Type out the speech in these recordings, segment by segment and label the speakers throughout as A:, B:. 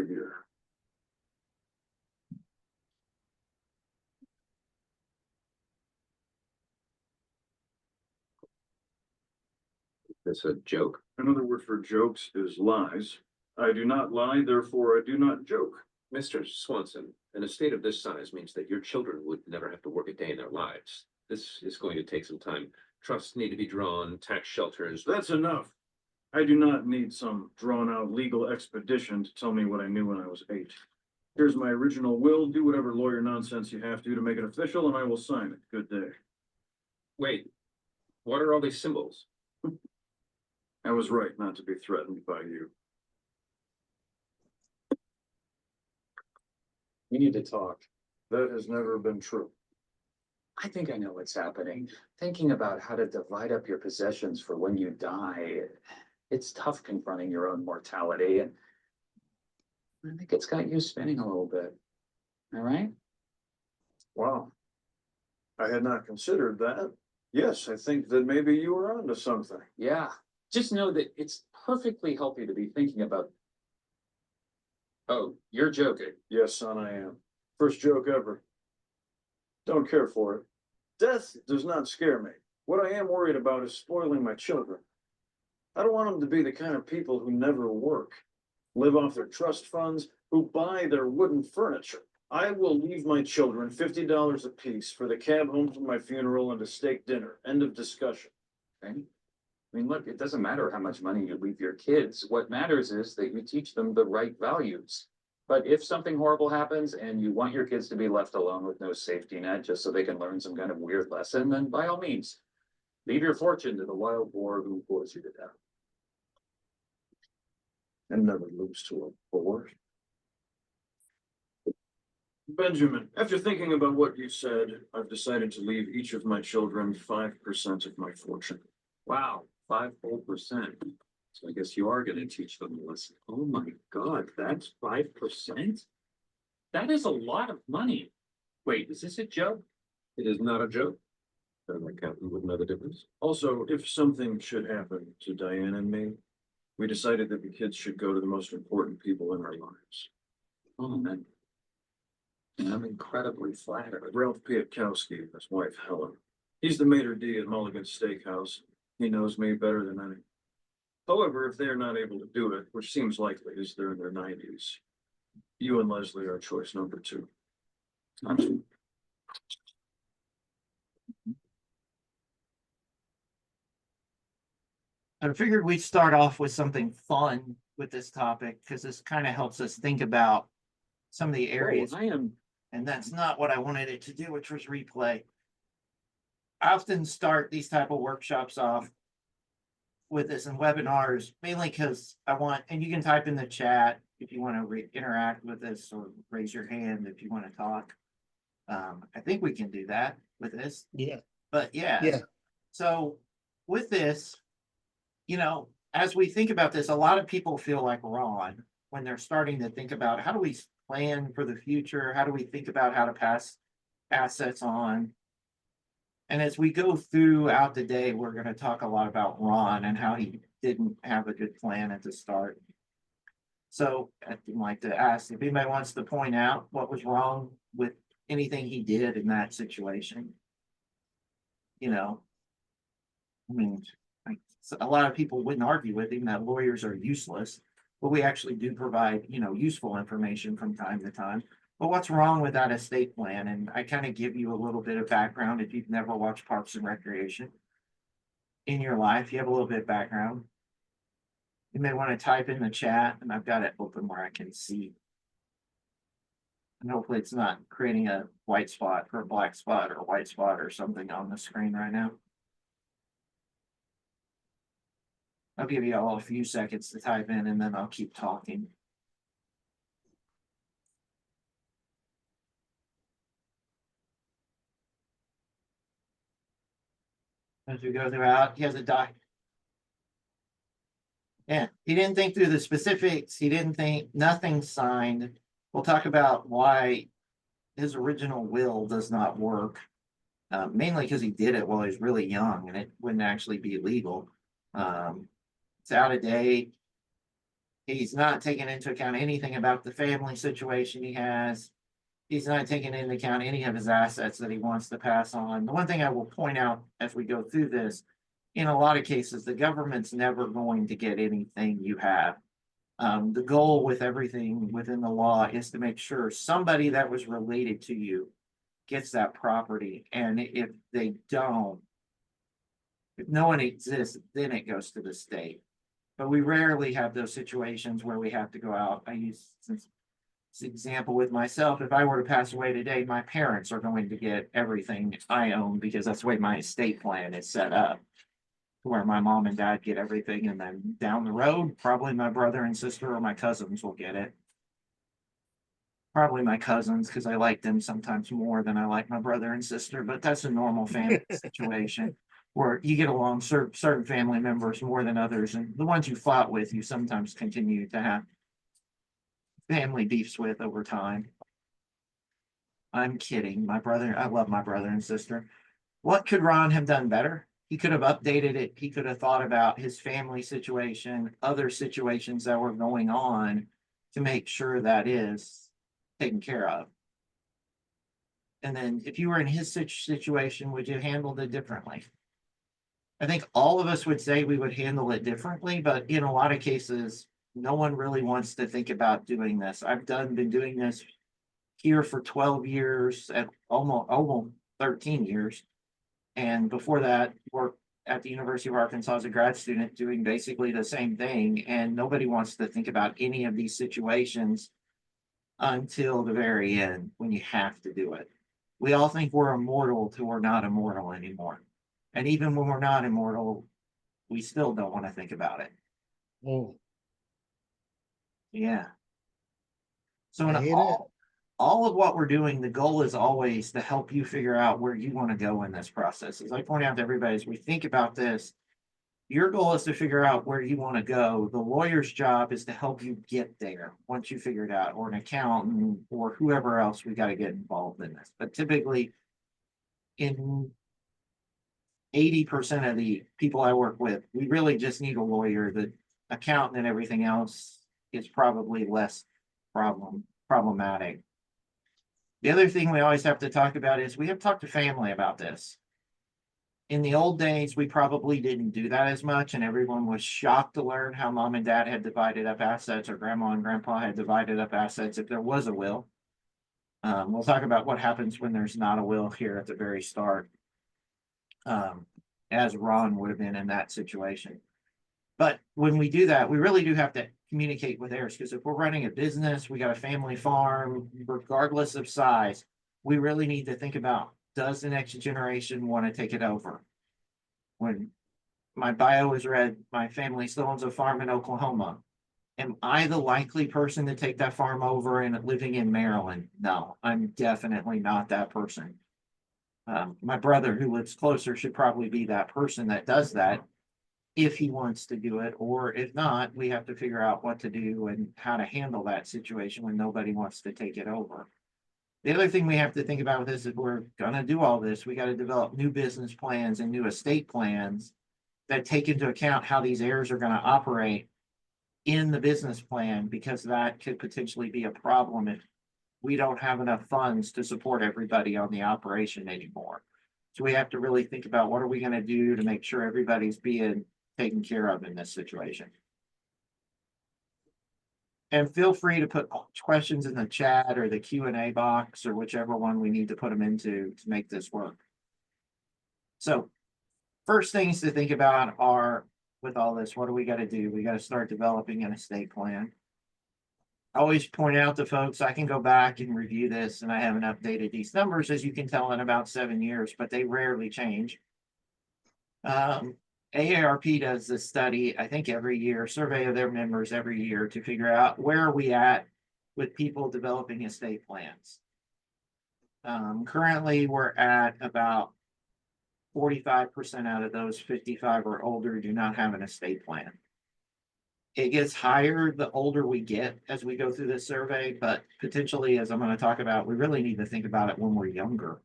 A: every year.
B: It's a joke.
A: Another word for jokes is lies. I do not lie, therefore I do not joke.
B: Mr. Swanson, an estate of this size means that your children would never have to work a day in their lives. This is going to take some time. Trusts need to be drawn, tax shelters.
A: That's enough. I do not need some drawn-out legal expedition to tell me what I knew when I was 8. Here's my original will. Do whatever lawyer nonsense you have to make it official, and I will sign it. Good day.
B: Wait, what are all these symbols?
A: I was right not to be threatened by you.
C: We need to talk.
A: That has never been true.
C: I think I know what's happening. Thinking about how to divide up your possessions for when you die, it's tough confronting your own mortality. And I think it's got you spinning a little bit. All right?
A: Wow. I had not considered that. Yes, I think that maybe you were onto something.
C: Yeah. Just know that it's perfectly healthy to be thinking about. Oh, you're joking.
A: Yes, son, I am. First joke ever. Don't care for it. Death does not scare me. What I am worried about is spoiling my children. I don't want them to be the kind of people who never work, live off their trust funds, who buy their wooden furniture. I will leave my children $50 apiece for the cab home from my funeral and a steak dinner. End of discussion.
C: Okay? I mean, look, it doesn't matter how much money you leave your kids. What matters is that you teach them the right values. But if something horrible happens and you want your kids to be left alone with no safety net just so they can learn some kind of weird lesson, then by all means, leave your fortune to the wild boar who bores you to death.
A: And never lose to a boar. Benjamin, after thinking about what you said, I've decided to leave each of my children 5% of my fortune.
B: Wow, 5 whole percent. So I guess you are going to teach them a lesson. Oh my God, that's 5%? That is a lot of money. Wait, is this a joke? It is not a joke. Then my accountant wouldn't know the difference.
A: Also, if something should happen to Diane and me, we decided that the kids should go to the most important people in our lives.
B: Oh man. And I'm incredibly flattered.
A: Ralph Pietkowski, his wife Helen. He's the maitre d' at Mulligan's Steakhouse. He knows me better than any. However, if they're not able to do it, which seems likely as they're in their 90s, you and Leslie are choice number 2.
D: I figured we'd start off with something fun with this topic because this kind of helps us think about some of the areas. And that's not what I wanted it to do, which was replay. I often start these type of workshops off with this in webinars, mainly because I want, and you can type in the chat if you want to interact with this or raise your hand if you want to talk. I think we can do that with this.
E: Yeah.
D: But yeah.
E: Yeah.
D: So with this, you know, as we think about this, a lot of people feel like Ron when they're starting to think about how do we plan for the future? How do we think about how to pass assets on? And as we go throughout the day, we're going to talk a lot about Ron and how he didn't have a good plan at the start. So I'd like to ask if anybody wants to point out what was wrong with anything he did in that situation. You know, I mean, a lot of people wouldn't argue with him that lawyers are useless, but we actually do provide, you know, useful information from time to time. But what's wrong with that estate plan? And I kind of give you a little bit of background if you've never watched Parks and Recreation in your life. You have a little bit of background. You may want to type in the chat, and I've got it open where I can see. And hopefully it's not creating a white spot or a black spot or a white spot or something on the screen right now. I'll give you all a few seconds to type in and then I'll keep talking. As we go throughout, he has a doc. Yeah, he didn't think through the specifics. He didn't think, nothing signed. We'll talk about why his original will does not work. Mainly because he did it while he was really young and it wouldn't actually be legal. It's out of date. He's not taking into account anything about the family situation he has. He's not taking into account any of his assets that he wants to pass on. The one thing I will point out as we go through this, in a lot of cases, the government's never going to get anything you have. The goal with everything within the law is to make sure somebody that was related to you gets that property. And if they don't, if no one exists, then it goes to the state. But we rarely have those situations where we have to go out. I use this example with myself. If I were to pass away today, my parents are going to get everything I own because that's the way my estate plan is set up. Where my mom and dad get everything, and then down the road, probably my brother and sister or my cousins will get it. Probably my cousins, because I like them sometimes more than I like my brother and sister, but that's a normal family situation. Where you get along certain family members more than others, and the ones you fought with, you sometimes continue to have family beefs with over time. I'm kidding. I love my brother and sister. What could Ron have done better? He could have updated it. He could have thought about his family situation, other situations that were going on to make sure that is taken care of. And then if you were in his situation, would you handle it differently? I think all of us would say we would handle it differently, but in a lot of cases, no one really wants to think about doing this. Been doing this here for 12 years, at almost 13 years. And before that, worked at the University of Arkansas as a grad student doing basically the same thing. And nobody wants to think about any of these situations until the very end when you have to do it. We all think we're immortal till we're not immortal anymore. And even when we're not immortal, we still don't want to think about it.
E: Oh,
D: Yeah. So
E: I
D: in
E: hear it.
D: all of what we're doing, the goal is always to help you figure out where you want to go in this process. As I point out to everybody, as we think about this, your goal is to figure out where you want to go. The lawyer's job is to help you get there once you figure it out, or an accountant, or whoever else we got to get involved in this. But typically, in 80% of the people I work with, we really just need a lawyer. The accountant and everything else is probably less problematic. The other thing we always have to talk about is we have to talk to family about this. In the old days, we probably didn't do that as much, and everyone was shocked to learn how mom and dad had divided up assets, or grandma and grandpa had divided up assets if there was a will. We'll talk about what happens when there's not a will here at the very start, as Ron would have been in that situation. But when we do that, we really do have to communicate with heirs, because if we're running a business, we got a family farm, regardless of size, we really need to think about, does the next generation want to take it over? When my bio is read, my family still owns a farm in Oklahoma. Am I the likely person to take that farm over and living in Maryland? No, I'm definitely not that person. My brother, who lives closer, should probably be that person that does that, if he wants to do it, or if not, we have to figure out what to do and how to handle that situation when nobody wants to take it over. The other thing we have to think about with this is, we're gonna do all this, we got to develop new business plans and new estate plans that take into account how these heirs are going to operate in the business plan, because that could potentially be a problem if we don't have enough funds to support everybody on the operation anymore. So we have to really think about, what are we going to do to make sure everybody's being taken care of in this situation. And feel free to put questions in the chat or the Q&A box, or whichever one we need to put them into to make this work. So first things to think about are, with all this, what do we got to do? We got to start developing an estate plan. I always point out to folks, I can go back and review this, and I haven't updated these numbers, as you can tell, in about 7 years, but they rarely change. AARP does this study, I think every year, survey of their members every year, to figure out where are we at with people developing estate plans. Currently, we're at about 45% out of those 55 or older do not have an estate plan. It gets higher the older we get as we go through this survey, but potentially, as I'm going to talk about, we really need to think about it when we're younger,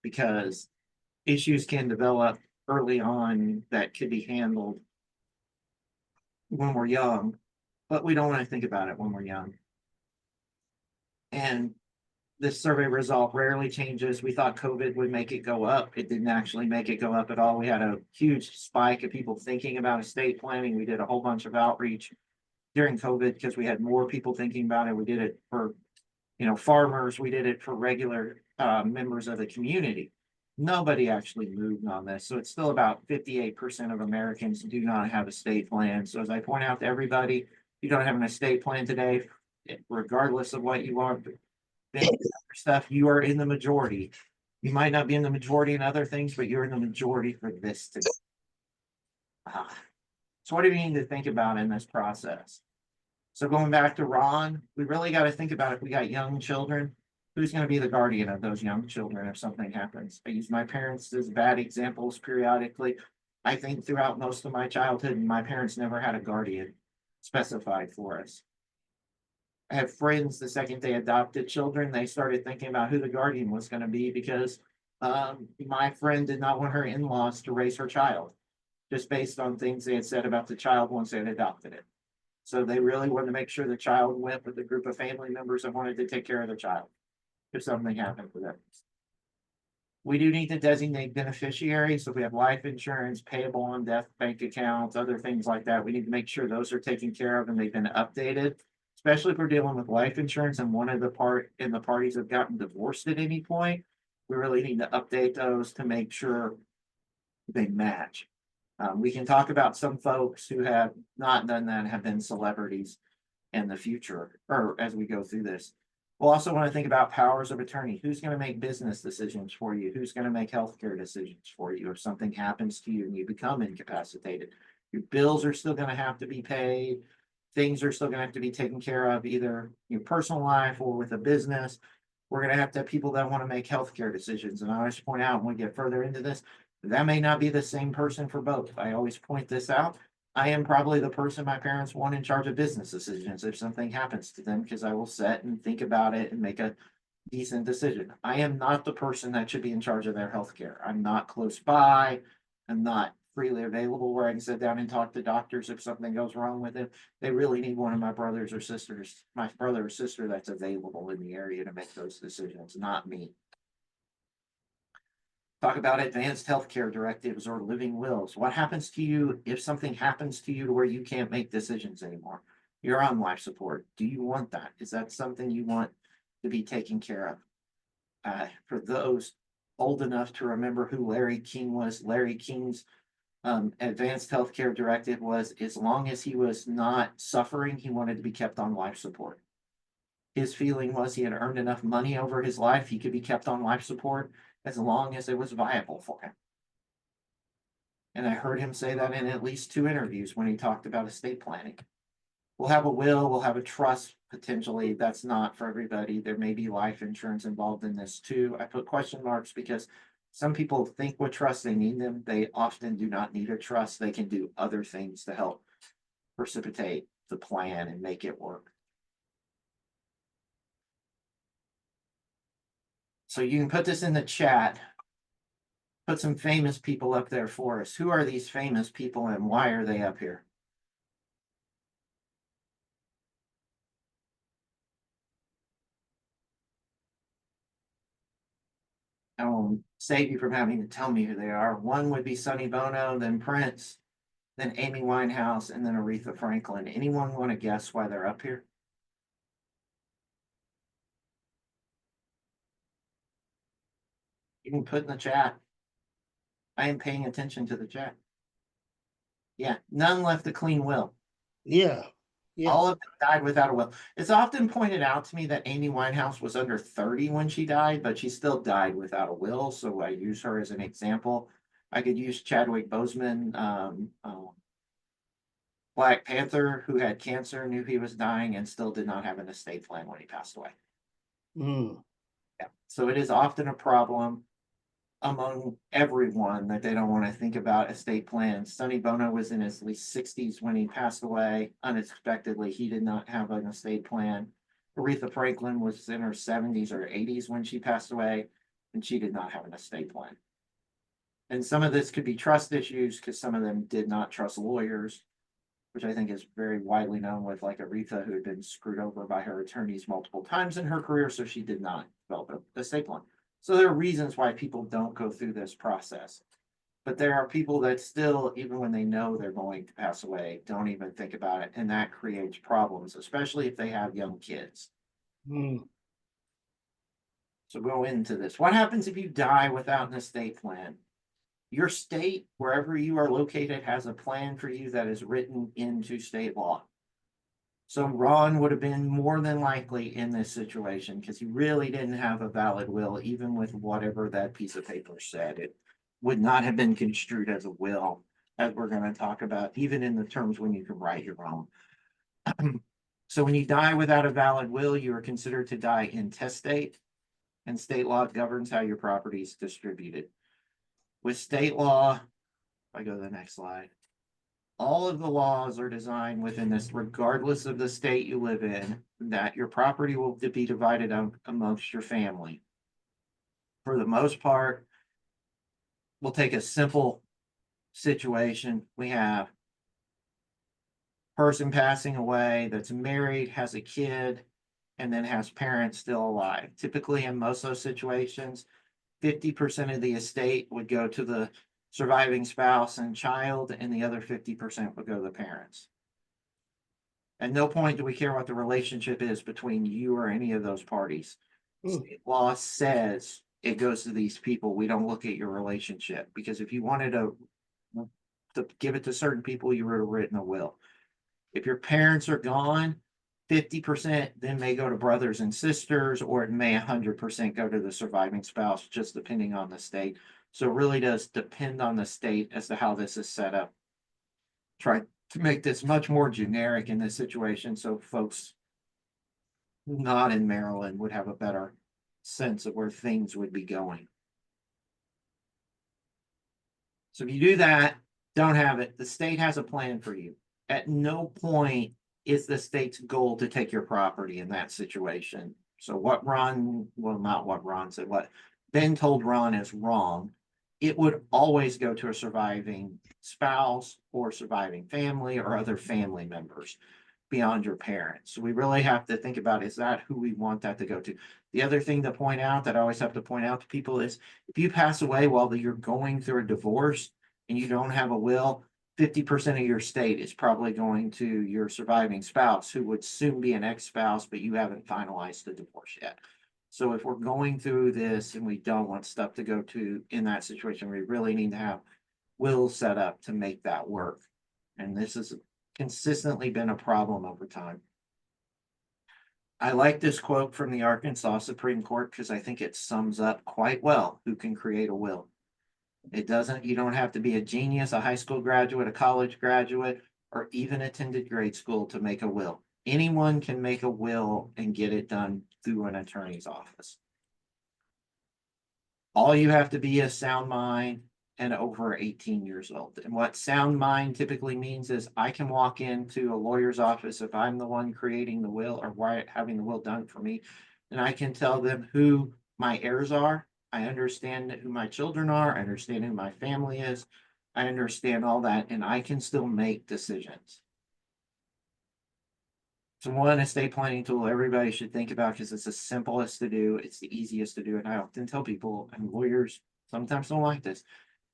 D: because issues can develop early on that could be handled when we're young. but we don't want to think about it when we're young. And this survey result rarely changes. We thought COVID would make it go up. It didn't actually make it go up at all. We had a huge spike of people thinking about estate planning. We did a whole bunch of outreach during COVID because we had more people thinking about it. We did it for, farmers. We did it for regular members of the community. Nobody actually moved on this. So it's still about 58% of Americans do not have estate plans. So as I point out to everybody, you don't have an estate plan today, regardless of what you are, stuff, you are in the majority. You might not be in the majority in other things, but you're in the majority for this today. So what do we need to think about in this process? So going back to Ron, we really got to think about if we got young children, who's going to be the guardian of those young children if something happens? I use my parents as bad examples periodically. I think throughout most of my childhood, my parents never had a guardian specified for us. I have friends, the second they adopted children, they started thinking about who the guardian was going to be because my friend did not want her in-laws to raise her child, just based on things they had said about the child once they had adopted it. So they really wanted to make sure the child went with a group of family members that wanted to take care of the child if something happened to them. We do need to designate beneficiaries. So we have life insurance, payable on death bank accounts, other things like that. We need to make sure those are taken care of and they've been updated, especially if we're dealing with life insurance and one of the parties have gotten divorced at any point. We really need to update those to make sure they match. We can talk about some folks who have not done that, have been celebrities in the future, or as we go through this. We'll also want to think about powers of attorney. Who's going to make business decisions for you? Who's going to make healthcare decisions for you if something happens to you and you become incapacitated? Your bills are still going to have to be paid. Things are still going to have to be taken care of, either your personal life or with a business. We're going to have people that want to make healthcare decisions. And I always point out when we get further into this, that may not be the same person for both. I always point this out. I am probably the person my parents want in charge of business decisions if something happens to them, because I will sit and think about it and make a decent decision. I am not the person that should be in charge of their healthcare. I'm not close by. I'm not freely available where I can sit down and talk to doctors if something goes wrong with it. They really need one of my brothers or sisters, my brother or sister that's available in the area to make those decisions, not me. Talk about advanced healthcare directives or living wills. What happens to you if something happens to you to where you can't make decisions anymore? You're on life support. Do you want that? Is that something you want to be taken care of? For those old enough to remember who Larry King was, Larry King's advanced healthcare directive was, as long as he was not suffering, he wanted to be kept on life support. His feeling was he had earned enough money over his life, he could be kept on life support as long as it was viable for him. And I heard him say that in at least 2 interviews when he talked about estate planning. We'll have a will, we'll have a trust potentially. That's not for everybody. There may be life insurance involved in this too. I put question marks because some people think with trust they need them. They often do not need a trust. They can do other things to help precipitate the plan and make it work. So you can put this in the chat. Put some famous people up there for us. Who are these famous people and why are they up here? I will save you from having to tell me who they are. One would be Sonny Bono, then Prince, then Amy Winehouse, and then Aretha Franklin. Anyone want to guess why they're up here? You can put in the chat. I am paying attention to the chat. Yeah, none left a clean will.
E: Yeah.
D: All of them died without a will. It's often pointed out to me that Amy Winehouse was under 30 when she died, but she still died without a will. So I use her as an example. I could use Chadwick Boseman, Black Panther, who had cancer, knew he was dying, and still did not have an estate plan when he passed away.
E: Mm.
D: Yeah. So it is often a problem among everyone that they don't want to think about estate plans. Sonny Bono was in his least 60s when he passed away unexpectedly. He did not have an estate plan. Aretha Franklin was in her 70s or 80s when she passed away, and she did not have an estate plan. And some of this could be trust issues because some of them did not trust lawyers. which I think is very widely known with like Aretha, who had been screwed over by her attorneys multiple times in her career, so she did not develop a estate plan. So there are reasons why people don't go through this process. But there are people that still, even when they know they're going to pass away, don't even think about it, and that creates problems, especially if they have young kids.
E: mm,
D: So go into this. What happens if you die without an estate plan? Your state, wherever you are located, has a plan for you that is written into state law. So Ron would have been more than likely in this situation because he really didn't have a valid will, even with whatever that piece of paper said. It would not have been construed as a will, as we're going to talk about, even in the terms when you can write your own. So when you die without a valid will, you are considered to die intestate, and state law governs how your property is distributed. With state law, if I go to the next slide, all of the laws are designed within this, regardless of the state you live in, that your property will be divided amongst your family. For the most part, we'll take a simple situation. We have person passing away that's married, has a kid, and then has parents still alive. Typically, in most of those situations, 50% of the estate would go to the surviving spouse and child, and the other 50% would go to the parents. At no point do we care what the relationship is between you or any of those parties. State law says it goes to these people. We don't look at your relationship, because if you wanted to give it to certain people, you would have written a will. If your parents are gone, 50% then may go to brothers and sisters, or it may 100% go to the surviving spouse, just depending on the state. So it really does depend on the state as to how this is set up. Try to make this much more generic in this situation so folks not in Maryland would have a better sense of where things would be going. So if you do that, don't have it, the state has a plan for you. At no point is the state's goal to take your property in that situation. So what Ron, well, not what Ron said, what Ben told Ron is wrong. It would always go to a surviving spouse or surviving family or other family members beyond your parents. So we really have to think about, is that who we want that to go to? The other thing to point out that I always have to point out to people is, if you pass away while you're going through a divorce and you don't have a will, 50% of your estate is probably going to your surviving spouse, who would soon be an ex-spouse, but you haven't finalized the divorce yet. So if we're going through this and we don't want stuff to go to in that situation, we really need to have wills set up to make that work. And this has consistently been a problem over time. I like this quote from the Arkansas Supreme Court because I think it sums up quite well who can create a will. It doesn't, you don't have to be a genius, a high school graduate, a college graduate, or even attended grade school to make a will. Anyone can make a will and get it done through an attorney's office. All you have to be is sound mind and over 18 years old. And what sound mind typically means is, I can walk into a lawyer's office if I'm the one creating the will or having the will done for me, and I can tell them who my heirs are. I understand who my children are. I understand who my family is. I understand all that, and I can still make decisions. So one estate planning tool everybody should think about, because it's the simplest to do. It's the easiest to do. And I often tell people, and lawyers sometimes don't like this,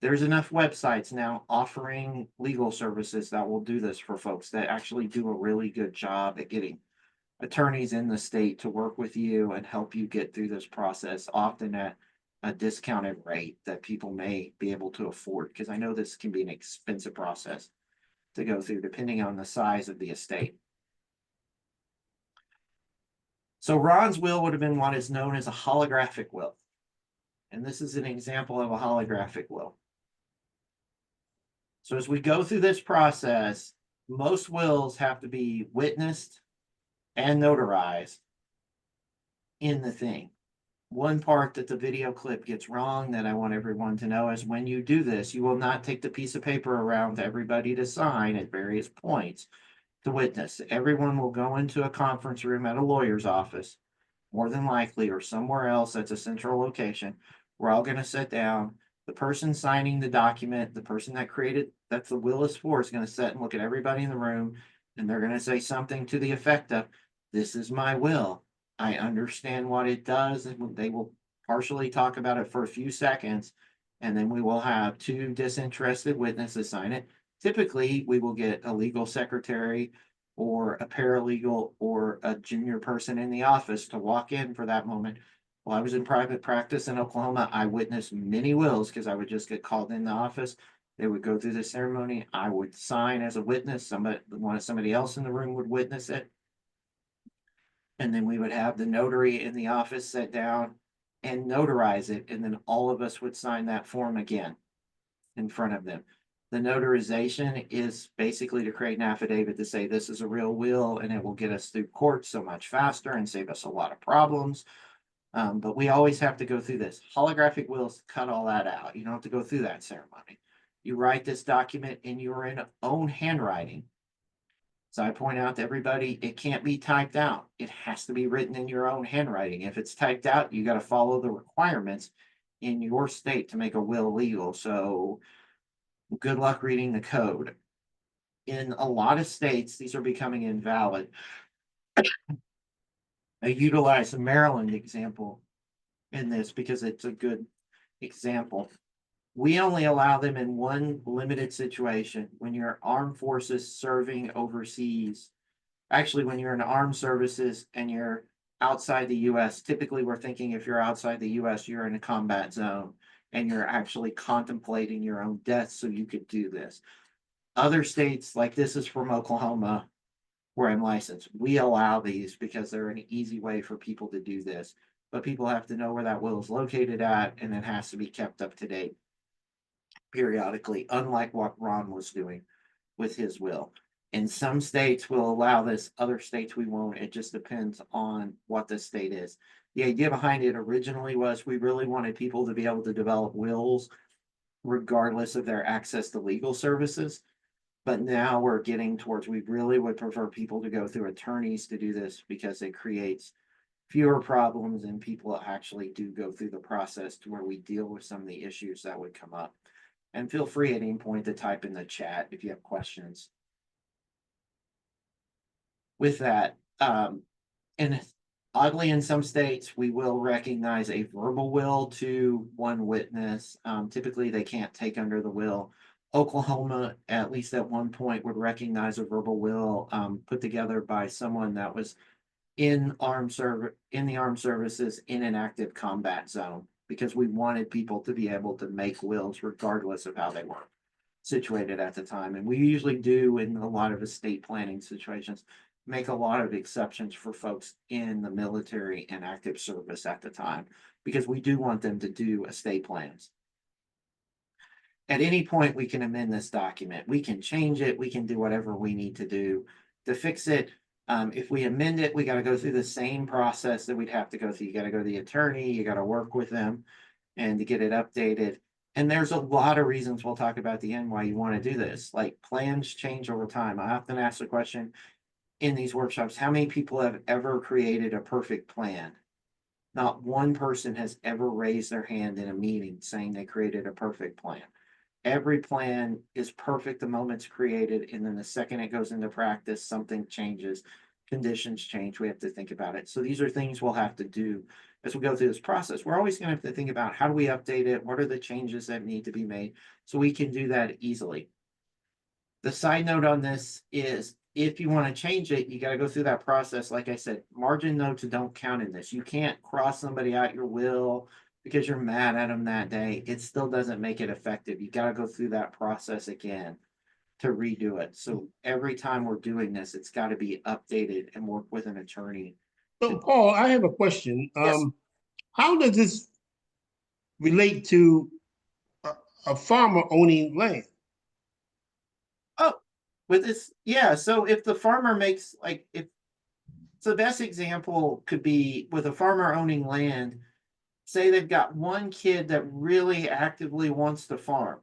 D: there's enough websites now offering legal services that will do this for folks, that actually do a really good job at getting attorneys in the state to work with you and help you get through this process, often at a discounted rate that people may be able to afford, because I know this can be an expensive process to go through depending on the size of the estate. So Ron's will would have been what is known as a holographic will. And this is an example of a holographic will. So as we go through this process, most wills have to be witnessed and notarized in the thing. One part that the video clip gets wrong that I want everyone to know is, when you do this, you will not take the piece of paper around to everybody to sign at various points to witness. Everyone will go into a conference room at a lawyer's office, more than likely, or somewhere else that's a central location. We're all going to sit down. The person signing the document, the person that created, that's the will is for, is gonna sit and look at everybody in the room, and they're gonna say something to the effect of, this is my will. I understand what it does, and they will partially talk about it for a few seconds. And then we will have two disinterested witnesses sign it. Typically, we will get a legal secretary or a paralegal or a junior person in the office to walk in for that moment. While I was in private practice in Oklahoma, I witnessed many wills because I would just get called in the office. They would go through the ceremony. I would sign as a witness. Somebody else in the room would witness it. And then we would have the notary in the office sit down and notarize it. And then all of us would sign that form again in front of them. The notarization is basically to create an affidavit to say this is a real will and it will get us through court so much faster and save us a lot of problems. But we always have to go through this. Holographic wills cut all that out. You don't have to go through that ceremony. You write this document in your own handwriting. So I point out to everybody, it can't be typed out. It has to be written in your own handwriting. If it's typed out, you got to follow the requirements in your state to make a will legal. So good luck reading the code. In a lot of states, these are becoming invalid. I utilize the Maryland example in this because it's a good example. We only allow them in one limited situation when you're armed forces serving overseas. Actually, when you're in armed services and you're outside the US, typically we're thinking if you're outside the US, you're in a combat zone and you're actually contemplating your own death so you could do this. Other states, like this is from Oklahoma, where I'm licensed, we allow these because they're an easy way for people to do this. But people have to know where that will is located at, and it has to be kept up to date periodically, unlike what Ron was doing with his will. In some states will allow this, other states we won't. It just depends on what the state is. The idea behind it originally was we really wanted people to be able to develop wills regardless of their access to legal services. But now we're getting towards, we really would prefer people to go through attorneys to do this because it creates fewer problems and people actually do go through the process to where we deal with some of the issues that would come up. And feel free at any point to type in the chat if you have questions. With that, and oddly, in some states, we will recognize a verbal will to one witness. Typically, they can't take under the will. Oklahoma, at least at one point, would recognize a verbal will put together by someone that was in the armed services in an active combat zone, because we wanted people to be able to make wills regardless of how they were situated at the time. And we usually do in a lot of estate planning situations, make a lot of exceptions for folks in the military and active service at the time, because we do want them to do estate plans. At any point, we can amend this document. We can change it. We can do whatever we need to do to fix it. If we amend it, we got to go through the same process that we'd have to go through. You got to go to the attorney, you got to work with them and to get it updated. And there's a lot of reasons we'll talk about at the end why you want to do this. Like plans change over time. I often ask the question in these workshops, how many people have ever created a perfect plan? Not one person has ever raised their hand in a meeting saying they created a perfect plan. Every plan is perfect the moment it's created, and then the second it goes into practice, something changes, conditions change. We have to think about it. So these are things we'll have to do as we go through this process. We're always going to have to think about how do we update it? What are the changes that need to be made? So we can do that easily. The side note on this is if you want to change it, you got to go through that process. Like I said, margin notes don't count in this. You can't cross somebody out your will because you're mad at them that day. It still doesn't make it effective. You got to go through that process again to redo it. So every time we're doing this, it's got to be updated and work with an attorney.
E: So Paul, I have a question.
D: Yes.
E: How does this relate to a farmer owning land?
D: Oh, with this, yeah. So if the farmer makes so the best example could be with a farmer owning land, say they've got one kid that really actively wants to farm.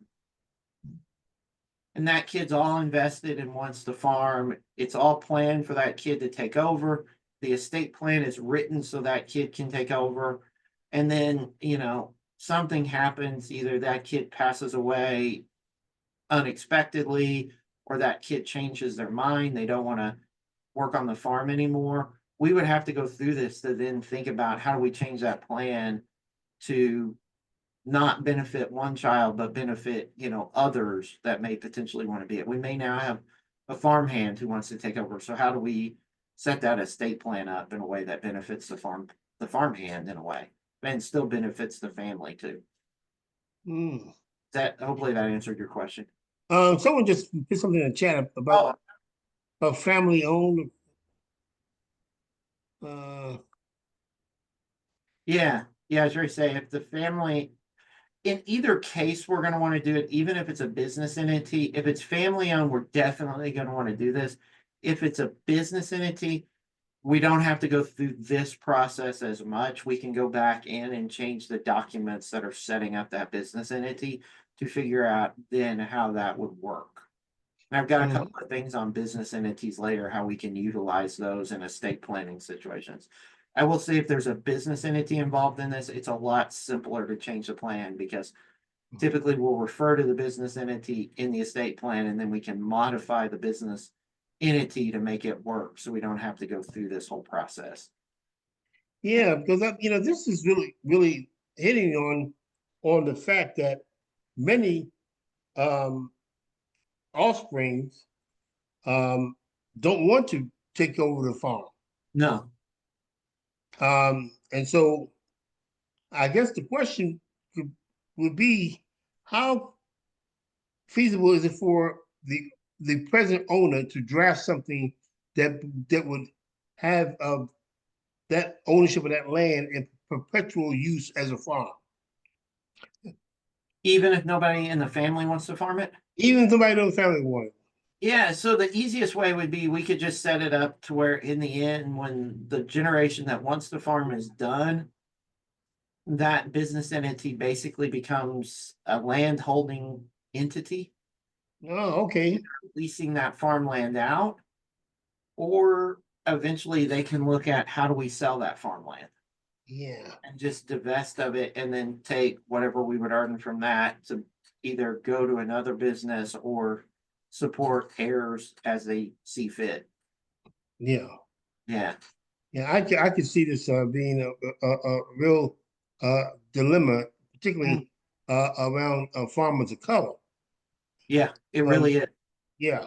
D: And that kid's all invested and wants to farm. It's all planned for that kid to take over. The estate plan is written so that kid can take over. And then, something happens, either that kid passes away unexpectedly, or that kid changes their mind, they don't want to work on the farm anymore, we would have to go through this to then think about how do we change that plan to not benefit one child, but benefit, others that may potentially want to be it. We may now have a farmhand who wants to take over. So how do we set that estate plan up in a way that benefits the farmhand in a way, and still benefits the family too?
E: Hmm.
D: Hopefully that answered your question.
E: Someone just put something in the chat about a family owned. Uh,
D: Yeah, yeah, as you say, if the family, in either case, we're gonna wanna do it, even if it's a business entity. If it's family owned, we're definitely gonna wanna do this. If it's a business entity, we don't have to go through this process as much. We can go back in and change the documents that are setting up that business entity to figure out then how that would work. And I've got a couple of things on business entities later, how we can utilize those in estate planning situations. I will say if there's a business entity involved in this, it's a lot simpler to change the plan because typically we'll refer to the business entity in the estate plan and then we can modify the business entity to make it work. So we don't have to go through this whole process.
E: yeah, because this is really, really hitting on the fact that many um offsprings um don't want to take over the farm.
D: No,
E: And so I guess the question would be, how feasible is it for the present owner to draft something that would have that ownership of that land in perpetual use as a farm?
D: even if nobody in the family wants to farm it.
E: Even if somebody in the family wanted.
D: Yeah, so the easiest way would be we could just set it up to where in the end, when the generation that wants to farm is done, that business entity basically becomes a land holding entity,
E: Oh, okay.
D: leasing that farmland out, or eventually they can look at how do we sell that farmland
E: Yeah.
D: and just divest of it and then take whatever we would earn from that to either go to another business or support heirs as they see fit.
E: Yeah.
D: Yeah.
E: Yeah. I could see this being a real dilemma,
D: Mm.
E: particularly around farmers of color.
D: Yeah, it
E: Um,
D: really is.
E: yeah.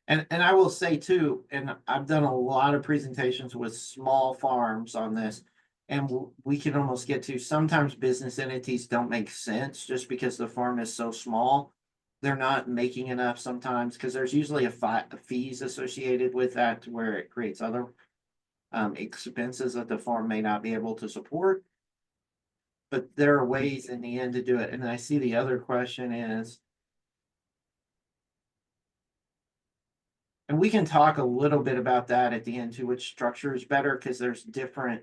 D: And I will say too, and I've done a lot of presentations with small farms on this, and we can almost get to sometimes business entities don't make sense just because the farm is so small. They're not making enough sometimes because there's usually a fees associated with that to where it creates other expenses that the farm may not be able to support. But there are ways in the end to do it. And I see the other question is, and we can talk a little bit about that at the end too, which structure is better, because there's different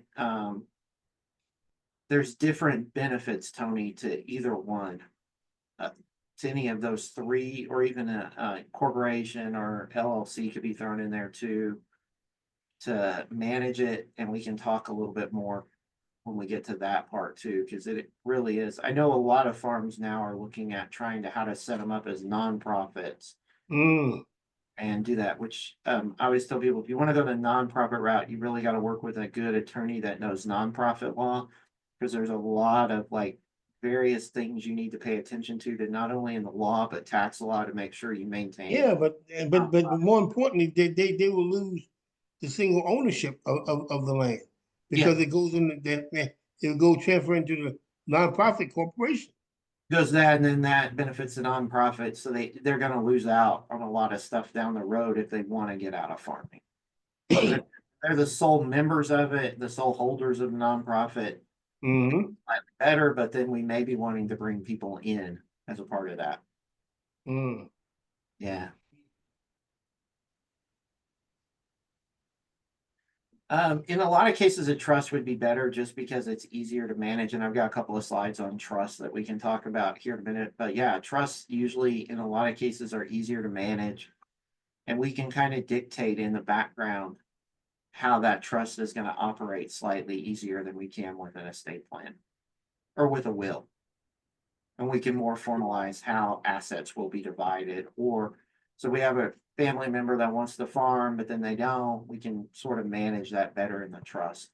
D: benefits, Tony, to either one. To any of those three, or even a corporation or LLC could be thrown in there too, to manage it, and we can talk a little bit more when we get to that part too, because it really is. I know a lot of farms now are looking at trying to how to set them up as nonprofits
E: Mm,
D: and do that, which I always tell people, if you want to go the nonprofit route, you really got to work with a good attorney that knows nonprofit law, because there's a lot of like various things you need to pay attention to, not only in the law, but tax law, to make sure you maintain.
E: yeah, but more importantly, they will lose the single ownership of the land
D: Yeah,
E: because it goes in it'll go transfer into the nonprofit corporation.
D: goes that, and then that benefits the nonprofit, so they're going to lose out on a lot of stuff down the road if they want to get out of farming. They're the sole members of it, the sole holders of the nonprofit.
E: Hmm.
D: Better, but then we may be wanting to bring people in as a part of that.
E: Mm.
D: Yeah. In a lot of cases, a trust would be better just because it's easier to manage. And I've got a couple of slides on trust that we can talk about here in a minute. But yeah, trusts usually in a lot of cases are easier to manage. And we can kind of dictate in the background how that trust is going to operate slightly easier than we can with an estate plan. or with a will. And we can more formalize how assets will be divided, or, so we have a family member that wants to farm, but then they don't, we can sort of manage that better in the trust.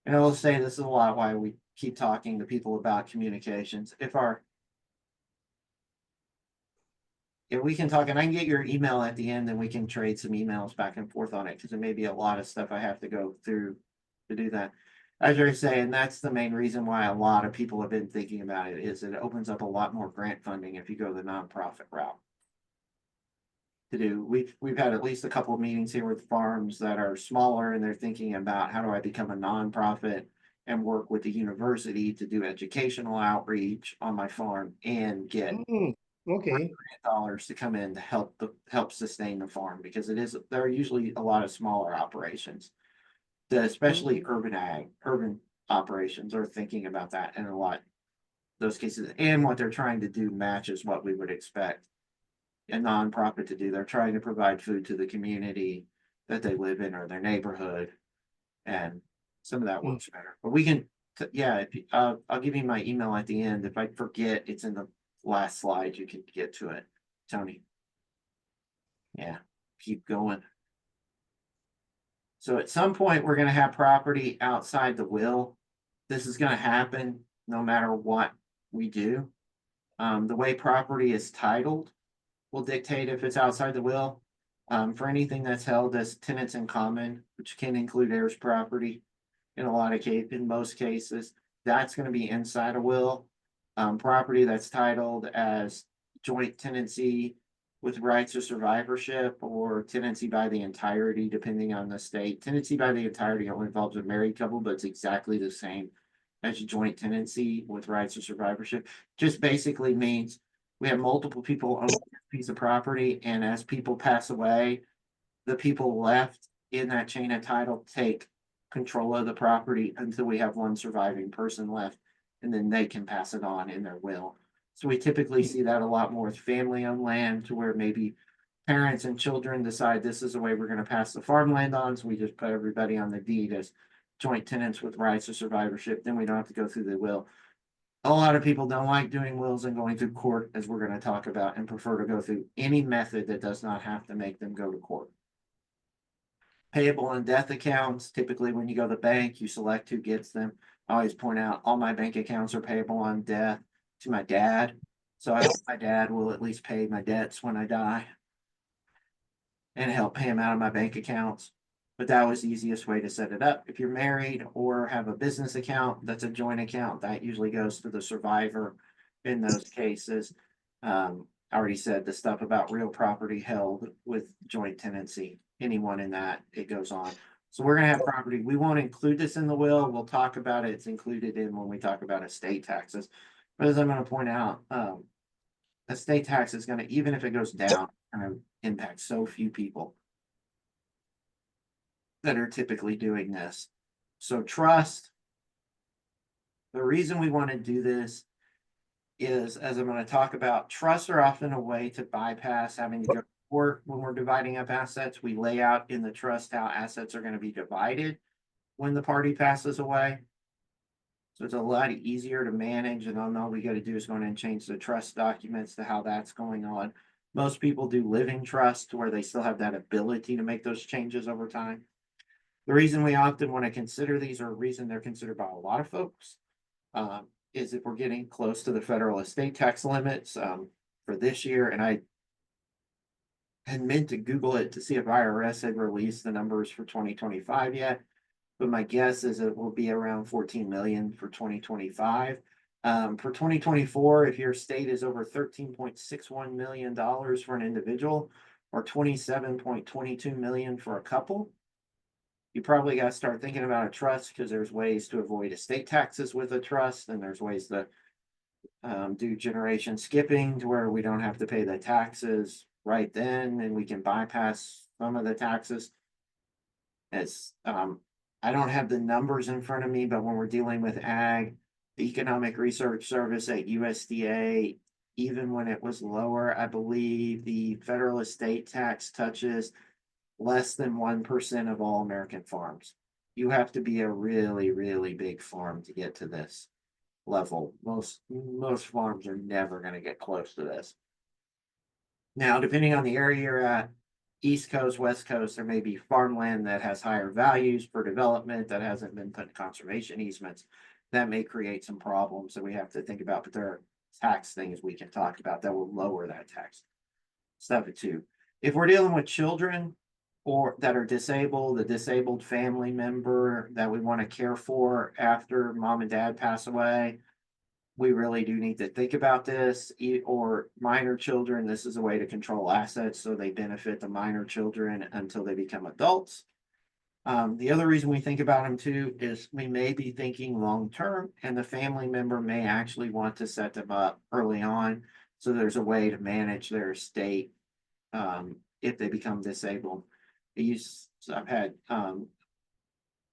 D: And I will say this is a lot why we keep talking to people about communications. If we can talk, and I can get your email at the end, then we can trade some emails back and forth on it, because there may be a lot of stuff I have to go through to do that. As you're saying, that's the main reason why a lot of people have been thinking about it, is it opens up a lot more grant funding if you go the nonprofit route. We've had at least a couple of meetings here with farms that are smaller, and they're thinking about, how do I become a nonprofit and work with the university to do educational outreach on my farm and get
E: Okay,
D: dollars to come in to help sustain the farm, because there are usually a lot of smaller operations. Especially urban operations are thinking about that in a lot those cases, and what they're trying to do matches what we would expect a nonprofit to do. They're trying to provide food to the community that they live in or their neighborhood, and some of that works better. But we can, yeah, I'll give you my email at the end. If I forget, it's in the last slide. You can get to it, Tony. Yeah, keep going. So at some point, we're gonna have property outside the will. This is gonna happen no matter what we do. The way property is titled will dictate if it's outside the will. For anything that's held as tenants in common, which can include heirs property in in most cases, that's gonna be inside a will. Property that's titled as joint tenancy with rights of survivorship, or tenancy by the entirety, depending on the state. Tenancy by the entirety only involves a married couple, but it's exactly the same as joint tenancy with rights of survivorship. Just basically means we have multiple people own a piece of property, and as people pass away, the people left in that chain of title take control of the property until we have one surviving person left, and then they can pass it on in their will. So we typically see that a lot more with family-owned land, to where maybe parents and children decide this is the way we're gonna pass the farmland on, so we just put everybody on the deed as joint tenants with rights of survivorship, then we don't have to go through the will. A lot of people don't like doing wills and going through court, as we're gonna talk about, and prefer to go through any method that does not have to make them go to court. Payable on death accounts, typically when you go to the bank, you select who gets them. I always point out, all my bank accounts are payable on death to my dad. So I hope my dad will at least pay my debts when I die, and help pay them out of my bank accounts. But that was the easiest way to set it up. If you're married or have a business account, that's a joint account. That usually goes to the survivor in those cases. I already said the stuff about real property held with joint tenancy, anyone in that, it goes on. So we're gonna have property. We won't include this in the will. We'll talk about it. It's included in when we talk about estate taxes. But as I'm gonna point out, estate tax is gonna, even if it goes down, gonna impact so few people that are typically doing this. So trust. The reason we want to do this is, as I'm going to talk about, trusts are often a way to bypass having to go to court when we're dividing up assets. We lay out in the trust how assets are going to be divided when the party passes away. So it's a lot easier to manage, and all we got to do is go in and change the trust documents to how that's going on. Most people do living trust, where they still have that ability to make those changes over time. The reason we often want to consider these, or a reason they're considered by a lot of folks, is if we're getting close to the federal estate tax limits for this year. And I had meant to Google it to see if IRS had released the numbers for 2025 yet, but my guess is it will be around 14 million for 2025. For 2024, if your state is over $13.61 million for an individual, or 27.22 million for a couple, you probably got to start thinking about a trust, because there's ways to avoid estate taxes with a trust, and there's ways to do generation skipping, to where we don't have to pay the taxes right then, and we can bypass some of the taxes. As I don't have the numbers in front of me, but when we're dealing with ag, the Economic Research Service at USDA, even when it was lower, I believe the federal estate tax touches less than 1% of all American farms. You have to be a really, really big farm to get to this level. Most farms are never gonna get close to this. Now, depending on the area you're at, East Coast, West Coast, there may be farmland that has higher values for development that hasn't been put in conservation easements. That may create some problems that we have to think about, but there are tax things we can talk about that will lower that tax. Step two, if we're dealing with children or that are disabled, a disabled family member that we want to care for after mom and dad pass away, we really do need to think about this, or minor children, this is a way to control assets, so they benefit the minor children until they become adults. The other reason we think about them too is we may be thinking long-term, and the family member may actually want to set them up early on. So there's a way to manage their estate, if they become disabled. I've had,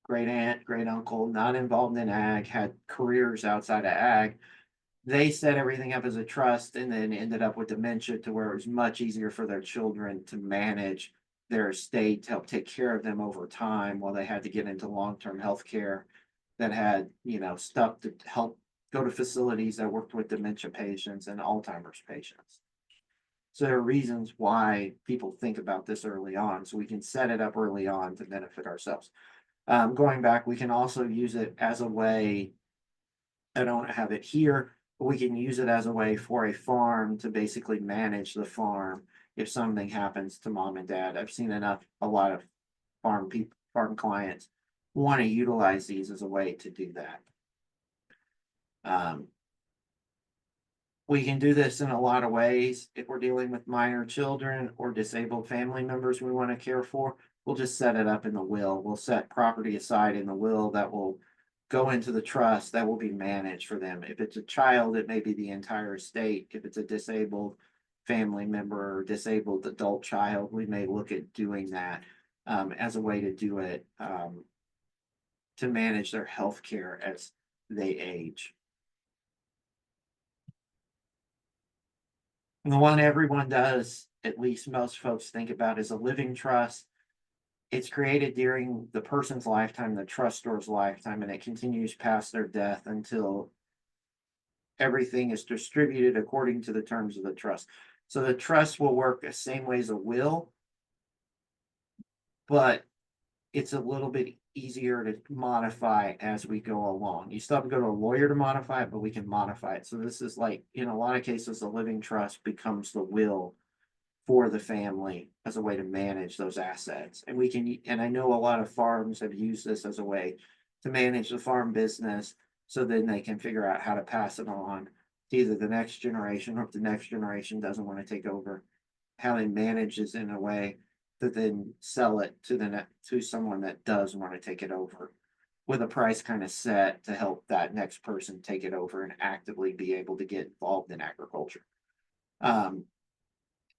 D: great aunt, great uncle, not involved in ag, had careers outside of ag. They set everything up as a trust and then ended up with dementia to where it was much easier for their children to manage their estate to help take care of them over time while they had to get into long-term health care that had, stuff to help go to facilities that worked with dementia patients and Alzheimer's patients. So there are reasons why people think about this early on, so we can set it up early on to benefit ourselves. Going back, we can also use it as a way. I don't have it here, but we can use it as a way for a farm to basically manage the farm if something happens to mom and dad. I've seen a lot of farm clients want to utilize these as a way to do that. We can do this in a lot of ways. If we're dealing with minor children or disabled family members we want to care for, we'll just set it up in the will. We'll set property aside in the will that will go into the trust that will be managed for them. If it's a child, it may be the entire estate. If it's a disabled family member or disabled adult child, we may look at doing that as a way to do it to manage their health care as they age. And the one everyone does, at least most folks think about, is a living trust. It's created during the person's lifetime, the trustor's lifetime, and it continues past their death until everything is distributed according to the terms of the trust. So the trust will work the same way as a will, but it's a little bit easier to modify as we go along. You still have to go to a lawyer to modify it, but we can modify it. So this is like, in a lot of cases, the living trust becomes the will for the family as a way to manage those assets. And we can, and I know a lot of farms have used this as a way to manage the farm business, so then they can figure out how to pass it on to either the next generation, or if the next generation doesn't want to take over, how they manage this in a way to then sell it to someone that does want to take it over, with a price kind of set to help that next person take it over and actively be able to get involved in agriculture.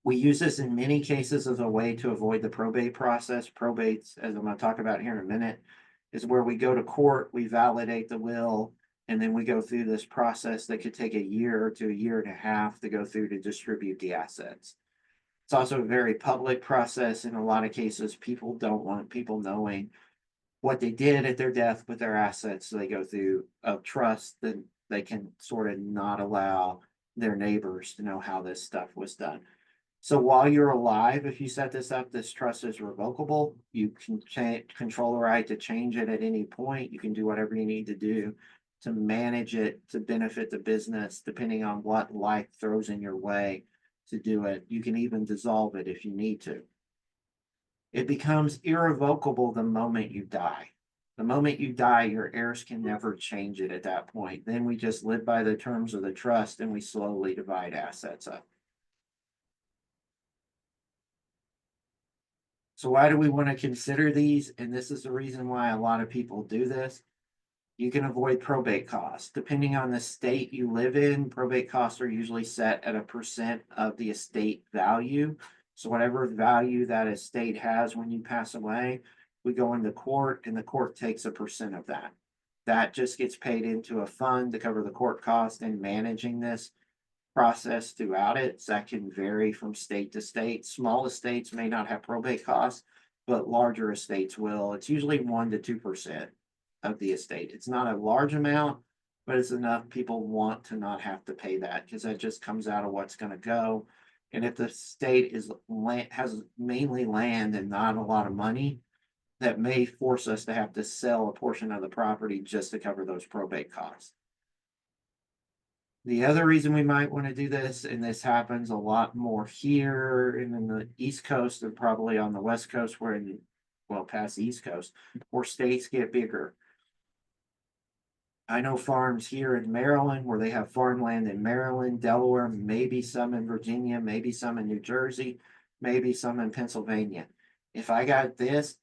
D: We use this in many cases as a way to avoid the probate process. Probates, as I'm going to talk about here in a minute, is where we go to court, we validate the will, and then we go through this process that could take a year to a year and a half to go through to distribute the assets. It's also a very public process. In a lot of cases, people don't want people knowing what they did at their death with their assets. So they go through a trust that they can sort of not allow their neighbors to know how this stuff was done. So while you're alive, if you set this up, this trust is revocable. You can control the right to change it at any point. You can do whatever you need to do to manage it to benefit the business, depending on what life throws in your way to do it. You can even dissolve it if you need to. It becomes irrevocable the moment you die. The moment you die, your heirs can never change it at that point. Then we just live by the terms of the trust and we slowly divide assets up. So why do we want to consider these? And this is the reason why a lot of people do this. You can avoid probate costs. Depending on the state you live in, probate costs are usually set at a % of the estate value. So whatever value that estate has when you pass away, we go into court and the court takes a % of that. That just gets paid into a fund to cover the court cost and managing this process throughout it. So that can vary from state to state. Small estates may not have probate costs, but larger estates will. It's usually 1 to 2% of the estate. It's not a large amount, but it's enough people want to not have to pay that because that just comes out of what's going to go. And if the state is land has mainly land and not a lot of money, that may force us to have to sell a portion of the property just to cover those probate costs. The other reason we might want to do this, and this happens a lot more here and in the East Coast and probably on the West Coast, where in, well, past the East Coast, where states get bigger. I know farms here in Maryland where they have farmland in Maryland, Delaware, maybe some in Virginia, maybe some in New Jersey, maybe some in Pennsylvania. If I got this,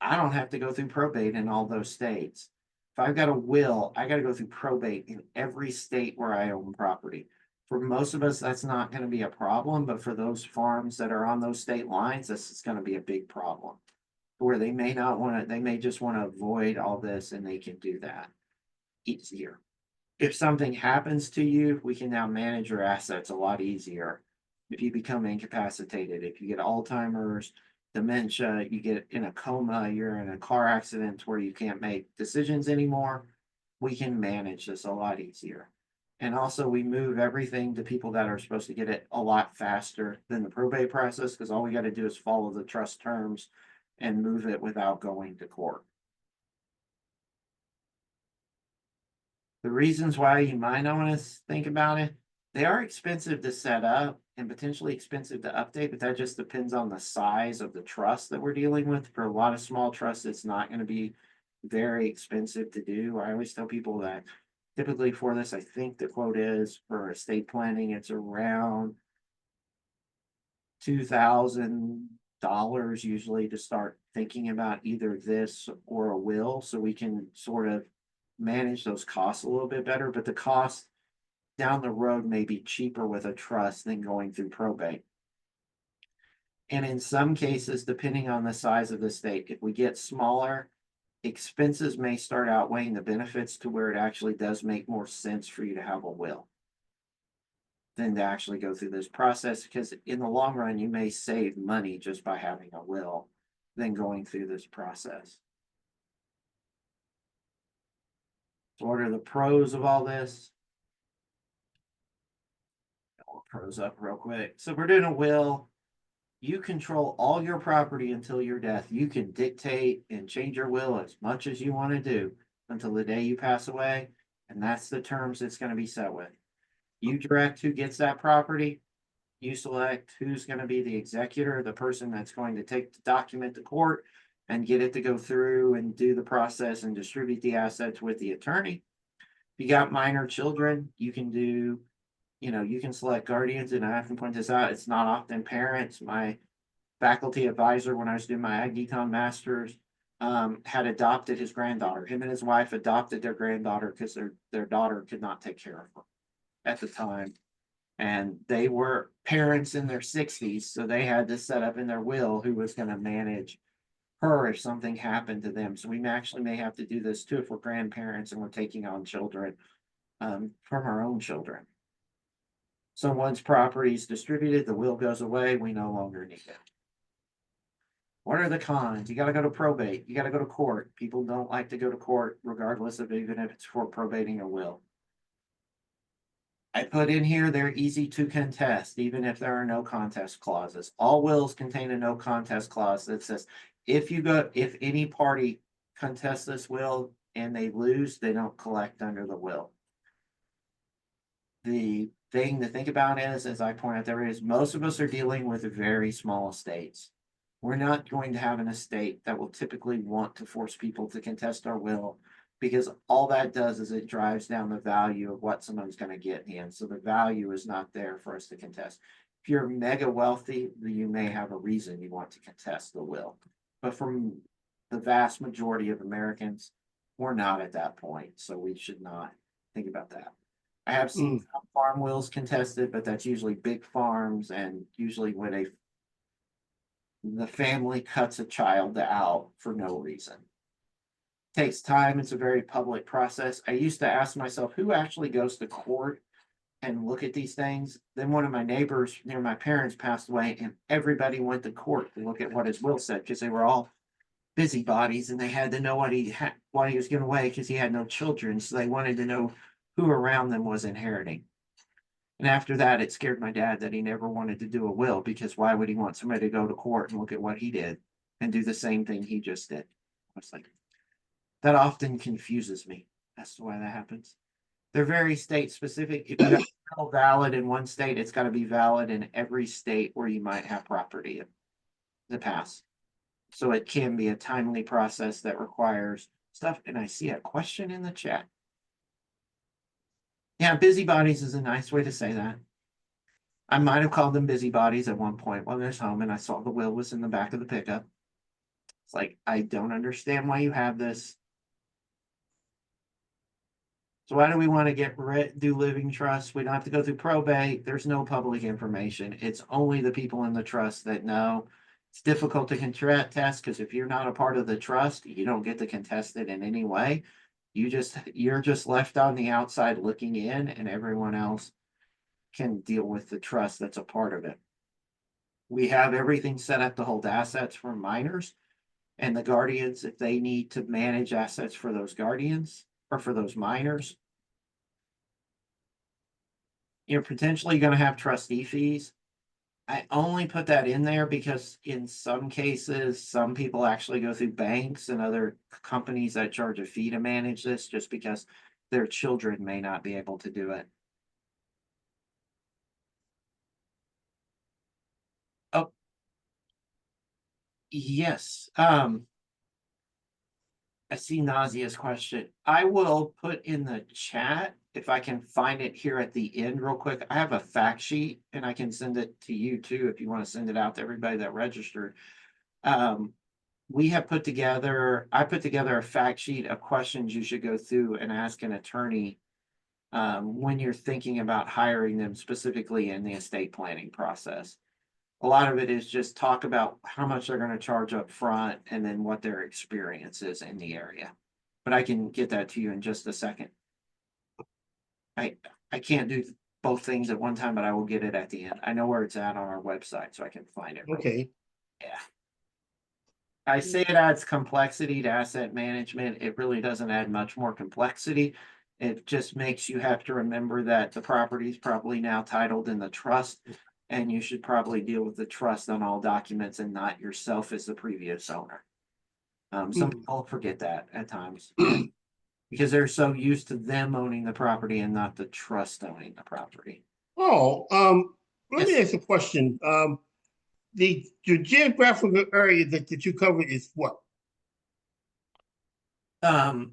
D: I don't have to go through probate in all those states. If I've got a will, I got to go through probate in every state where I own property. For most of us, that's not going to be a problem, but for those farms that are on those state lines, this is going to be a big problem. Where they may not want to, they may just want to avoid all this and they can do that easier. If something happens to you, we can now manage your assets a lot easier. If you become incapacitated, if you get Alzheimer's, dementia, you get in a coma, you're in a car accident where you can't make decisions anymore, we can manage this a lot easier. And also we move everything to people that are supposed to get it a lot faster than the probate process, because all we got to do is follow the trust terms and move it without going to court. The reasons why you might not want to think about it, they are expensive to set up and potentially expensive to update, but that just depends on the size of the trust that we're dealing with. For a lot of small trusts, it's not going to be very expensive to do. I always tell people that typically for this, I think the quote is for estate planning, it's around $2,000 usually to start thinking about either this or a will, so we can sort of manage those costs a little bit better, but the cost down the road may be cheaper with a trust than going through probate. And in some cases, depending on the size of the estate, if we get smaller, expenses may start outweighing the benefits to where it actually does make more sense for you to have a will than to actually go through this process, because in the long run, you may save money just by having a will than going through this process. So what are the pros of all this? I'll pros up real quick. So we're doing a will. You control all your property until your death. You can dictate and change your will as much as you want to do until the day you pass away. And that's the terms it's going to be set with. You direct who gets that property. You select who's going to be the executor, the person that's going to take the document to court and get it to go through and do the process and distribute the assets with the attorney. If you got minor children, you can do, you can select guardians, and I have to point this out, it's not often parents. My faculty advisor, when I was doing my Ag Econ Masters, had adopted his granddaughter. Him and his wife adopted their granddaughter because their daughter could not take care of her at the time. And they were parents in their 60s, so they had to set up in their will who was going to manage her if something happened to them. So we actually may have to do this too if we're grandparents and we're taking on children from our own children. So once property is distributed, the will goes away, we no longer need it. What are the cons? You got to go to probate. You got to go to court. People don't like to go to court regardless of even if it's for probating a will. I put in here, they're easy to contest, even if there are no contest clauses. All wills contain a no contest clause that says, if any party contests this will and they lose, they don't collect under the will. The thing to think about is, as I point out there, is most of us are dealing with very small estates. We're not going to have an estate that will typically want to force people to contest our will, because all that does is it drives down the value of what someone's going to get in the end. So the value is not there for us to contest. If you're mega wealthy, you may have a reason you want to contest the will. But from the vast majority of Americans, we're not at that point. So we should not think about that. I have seen some farm wills contested, but that's usually big farms, and usually when the family cuts a child out for no reason. Takes time. It's a very public process. I used to ask myself, who actually goes to court and look at these things. Then one of my neighbors near my parents passed away, and everybody went to court to look at what his will said, because they were all busybodies and they had to know what he had, what he was giving away, because he had no children. So they wanted to know who around them was inheriting. And after that, it scared my dad that he never wanted to do a will, because why would he want somebody to go to court and look at what he did and do the same thing he just did? I was like, that often confuses me as to why that happens. They're very state specific. If you have a will valid in one state, it's got to be valid in every state where you might have property in the past. So it can be a timely process that requires stuff. And I see a question in the chat. Yeah, busybodies is a nice way to say that. I might have called them busybodies at one point when I was home and I saw the will was in the back of the pickup. It's like, I don't understand why you have this. So why do we want to do living trusts? We don't have to go through probate. There's no public information. It's only the people in the trust that know. It's difficult to contest, because if you're not a part of the trust, you don't get to contest it in any way. You're just left on the outside looking in, and everyone else can deal with the trust that's a part of it. We have everything set up to hold assets for minors and the guardians if they need to manage assets for those guardians or for those minors. You're potentially going to have trustee fees. I only put that in there because in some cases, some people actually go through banks and other companies that charge a fee to manage this, just because their children may not be able to do it. Oh, yes. I see Nazia's question. I will put in the chat if I can find it here at the end real quick. I have a fact sheet and I can send it to you too if you want to send it out to everybody that registered. We have put together, I put together a fact sheet of questions you should go through and ask an attorney when you're thinking about hiring them specifically in the estate planning process. A lot of it is just talk about how much they're going to charge up front and then what their experience is in the area. But I can get that to you in just a second. I can't do both things at one time, but I will get it at the end. I know where it's at on our website, so I can find it.
E: Okay.
D: Yeah. I say it adds complexity to asset management. It really doesn't add much more complexity. It just makes you have to remember that the property is probably now titled in the trust, and you should probably deal with the trust on all documents and not yourself as the previous owner. Some people forget that at times because they're so used to them owning the property and not the trust owning the property.
E: Oh, let me ask a question. The geographical area that you cover is what?
D: Right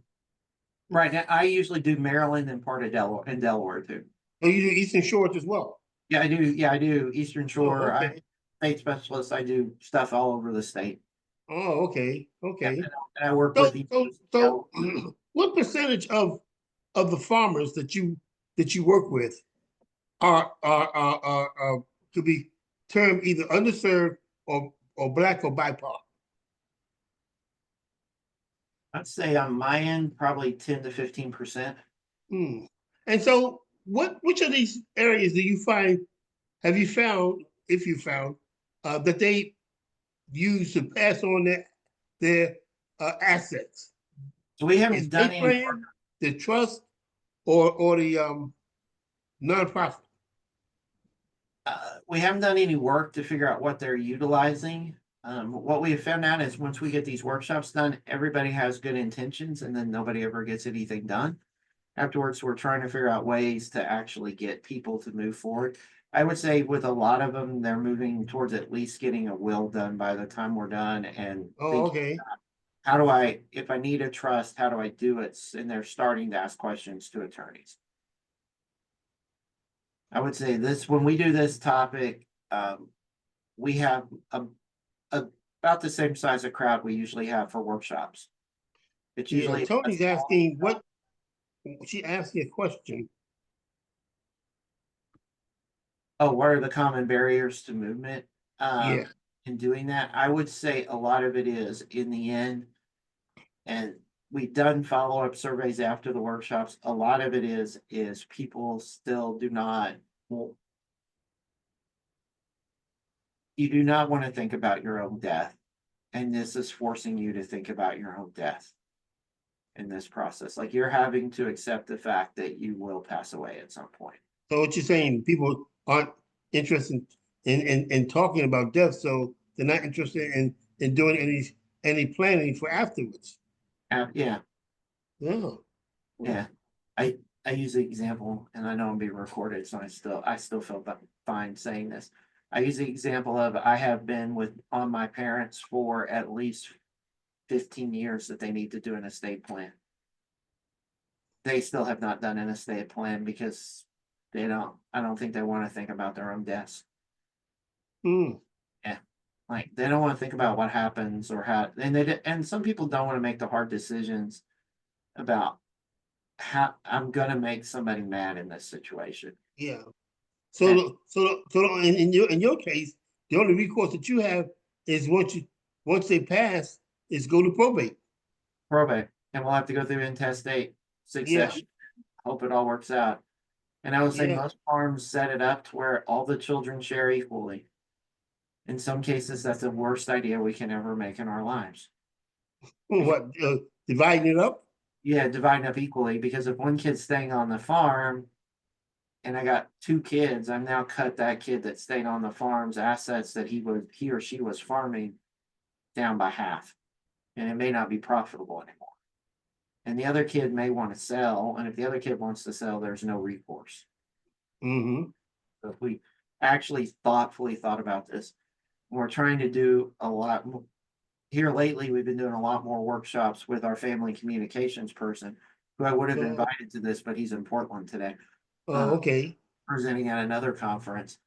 D: now, I usually do Maryland and part of Delaware and Delaware too.
E: Oh, you do Eastern Shores as well?
D: Yeah, I do. Yeah, I do Eastern Shore.
E: okay.
D: State specialist. I do stuff all over the state.
E: Oh, okay, okay.
D: And I work with
E: So, what percentage of the farmers that you work with are to be termed either underserved or black or BIPOC?
D: I'd say on my end, probably 10 to 15%.
E: Hmm. And so, which of these areas do you find? Have you found, if you found, that they use to pass on their assets?
D: So we haven't
E: Is
D: done
E: they
D: any
E: plan, the trust, or the nonprofit?
D: we haven't done any work to figure out what they're utilizing. What we have found out is once we get these workshops done, everybody has good intentions and then nobody ever gets anything done. Afterwards, we're trying to figure out ways to actually get people to move forward. I would say with a lot of them, they're moving towards at least getting a will done by the time we're done and
E: Oh,
D: thinking,
E: okay.
D: how do I, if I need a trust, how do I do it? And they're starting to ask questions to attorneys. I would say this, when we do this topic, we have about the same size of crowd we usually have for workshops. It's
E: Yeah,
D: usually
E: Tony's asking what, she asked you a question.
D: oh, what are the common barriers to movement?
E: Yeah.
D: In doing that, I would say a lot of it is in the end, and we've done follow-up surveys after the workshops. A lot of it is people still do not. Well, you do not want to think about your own death. And this is forcing you to think about your own death in this process. Like you're having to accept the fact that you will pass away at some point.
E: So what you're saying, people aren't interested in talking about death, so they're not interested in doing any planning for afterwards.
D: Yeah,
E: Yeah.
D: yeah. I I use the example, and I know I'm being recorded, so I still feel fine saying this. I use the example of I have been with on my parents for at least 15 years that they need to do an estate plan. They still have not done an estate plan because I don't think they want to think about their own deaths.
E: Mm.
D: Yeah. Like they don't want to think about what happens or how, and some people don't want to make the hard decisions about how I'm gonna make somebody mad in this situation.
E: Yeah.
D: And
E: So in your case, the only recourse that you have is once they pass, is go to probate.
D: probate, and we'll have to go through intestate
E: Yeah.
D: succession. Hope it all works out. And I would say
E: Yeah.
D: most farms set it up to where all the children share equally. In some cases, that's the worst idea we can ever make in our lives.
E: What, dividing it up?
D: Yeah, dividing up equally, because if one kid's staying on the farm and I got two kids, I'm now cut that kid that stayed on the farm's assets that he or she was farming down by half. And it may not be profitable anymore. And the other kid may want to sell, and if the other kid wants to sell, there's no recourse.
E: Mm-hmm.
D: So if we actually thoughtfully thought about this, we're trying to do a lot here lately. We've been doing a lot more workshops with our family communications person, who I would have invited to this, but he's in Portland today,
E: Oh, okay.
D: presenting at another conference.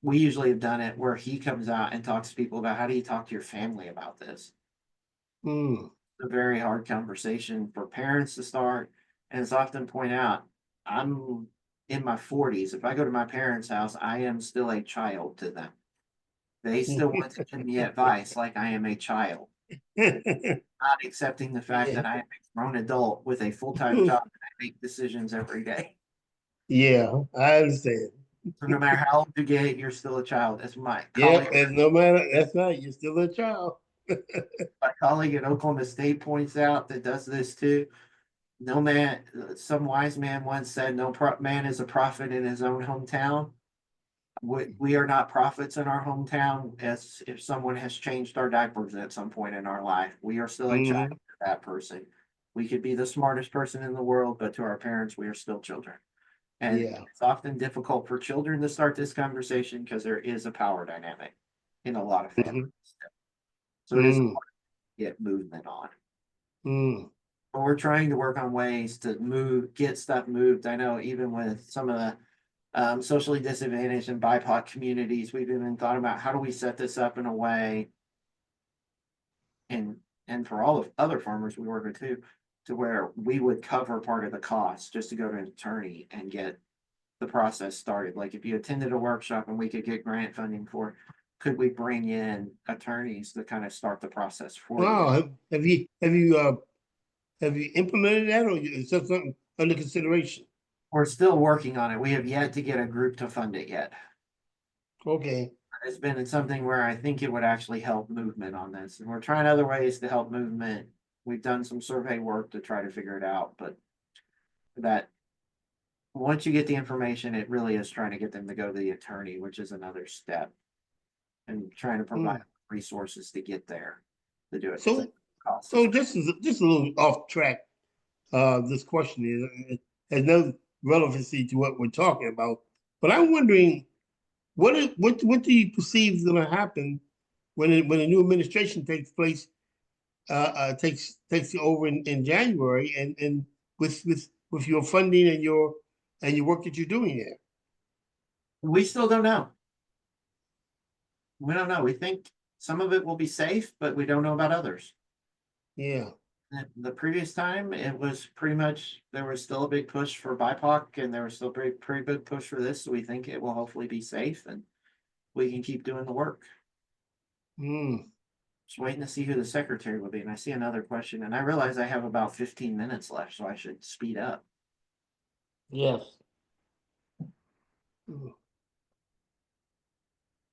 D: We usually have done it where he comes out and talks to people about how do you talk to your family about this.
E: Mm.
D: A very hard conversation for parents to start. And as often point out, I'm in my 40s. If I go to my parents' house, I am still a child to them. They still want to give me advice like I am a child, not accepting the fact that I am a grown adult with a full-time job and I make decisions every day.
E: Yeah, I understand.
D: So no matter how old you get, you're still a child. As
E: Yep, and no matter, that's right, you're still a child.
D: my colleague at Oklahoma State points out that does this too. No man, some wise man once said, no man is a prophet in his own hometown. We are not prophets in our hometown as if someone has changed our diapers at some point in our life. We are still a child to that person. We could be the smartest person in the world, but to our parents, we are still children. And
E: Yeah.
D: it's often difficult for children to start this conversation because there is a power dynamic in a lot of families. So it is hard to get movement on.
E: Mm.
D: But we're trying to work on ways to get stuff moved. I know even with some of the socially disadvantaged and BIPOC communities, we've even thought about how do we set this up in a way, and for all of other farmers we work with too, to where we would cover part of the cost just to go to an attorney and get the process started. Like if you attended a workshop and we could get grant funding for, could we bring in attorneys to kind of start the process for you?
E: Wow, have you implemented that, or is that something under consideration?
D: We're still working on it. We have yet to get a group to fund it yet.
E: Okay.
D: It's been something where I think it would actually help movement on this, and we're trying other ways to help movement. We've done some survey work to try to figure it out, but that once you get the information, it really is trying to get them to go to the attorney, which is another step. And trying to provide resources to get there to do it.
E: So this is just a little off track. This question is, it has no relevancy to what we're talking about. But I'm wondering, what do you perceive is going to happen when a new administration takes place, takes over in January, and with your funding and your work that you're doing there?
D: We still don't know. We don't know. We think some of it will be safe, but we don't know about others.
E: Yeah.
D: The previous time, it was pretty much, there was still a big push for BIPOC and there was still pretty big push for this. So we think it will hopefully be safe and we can keep doing the work.
E: Mm.
D: Just waiting to see who the secretary will be, and I see another question, and I realize I have about 15 minutes left, so I should speed up.
E: Yes.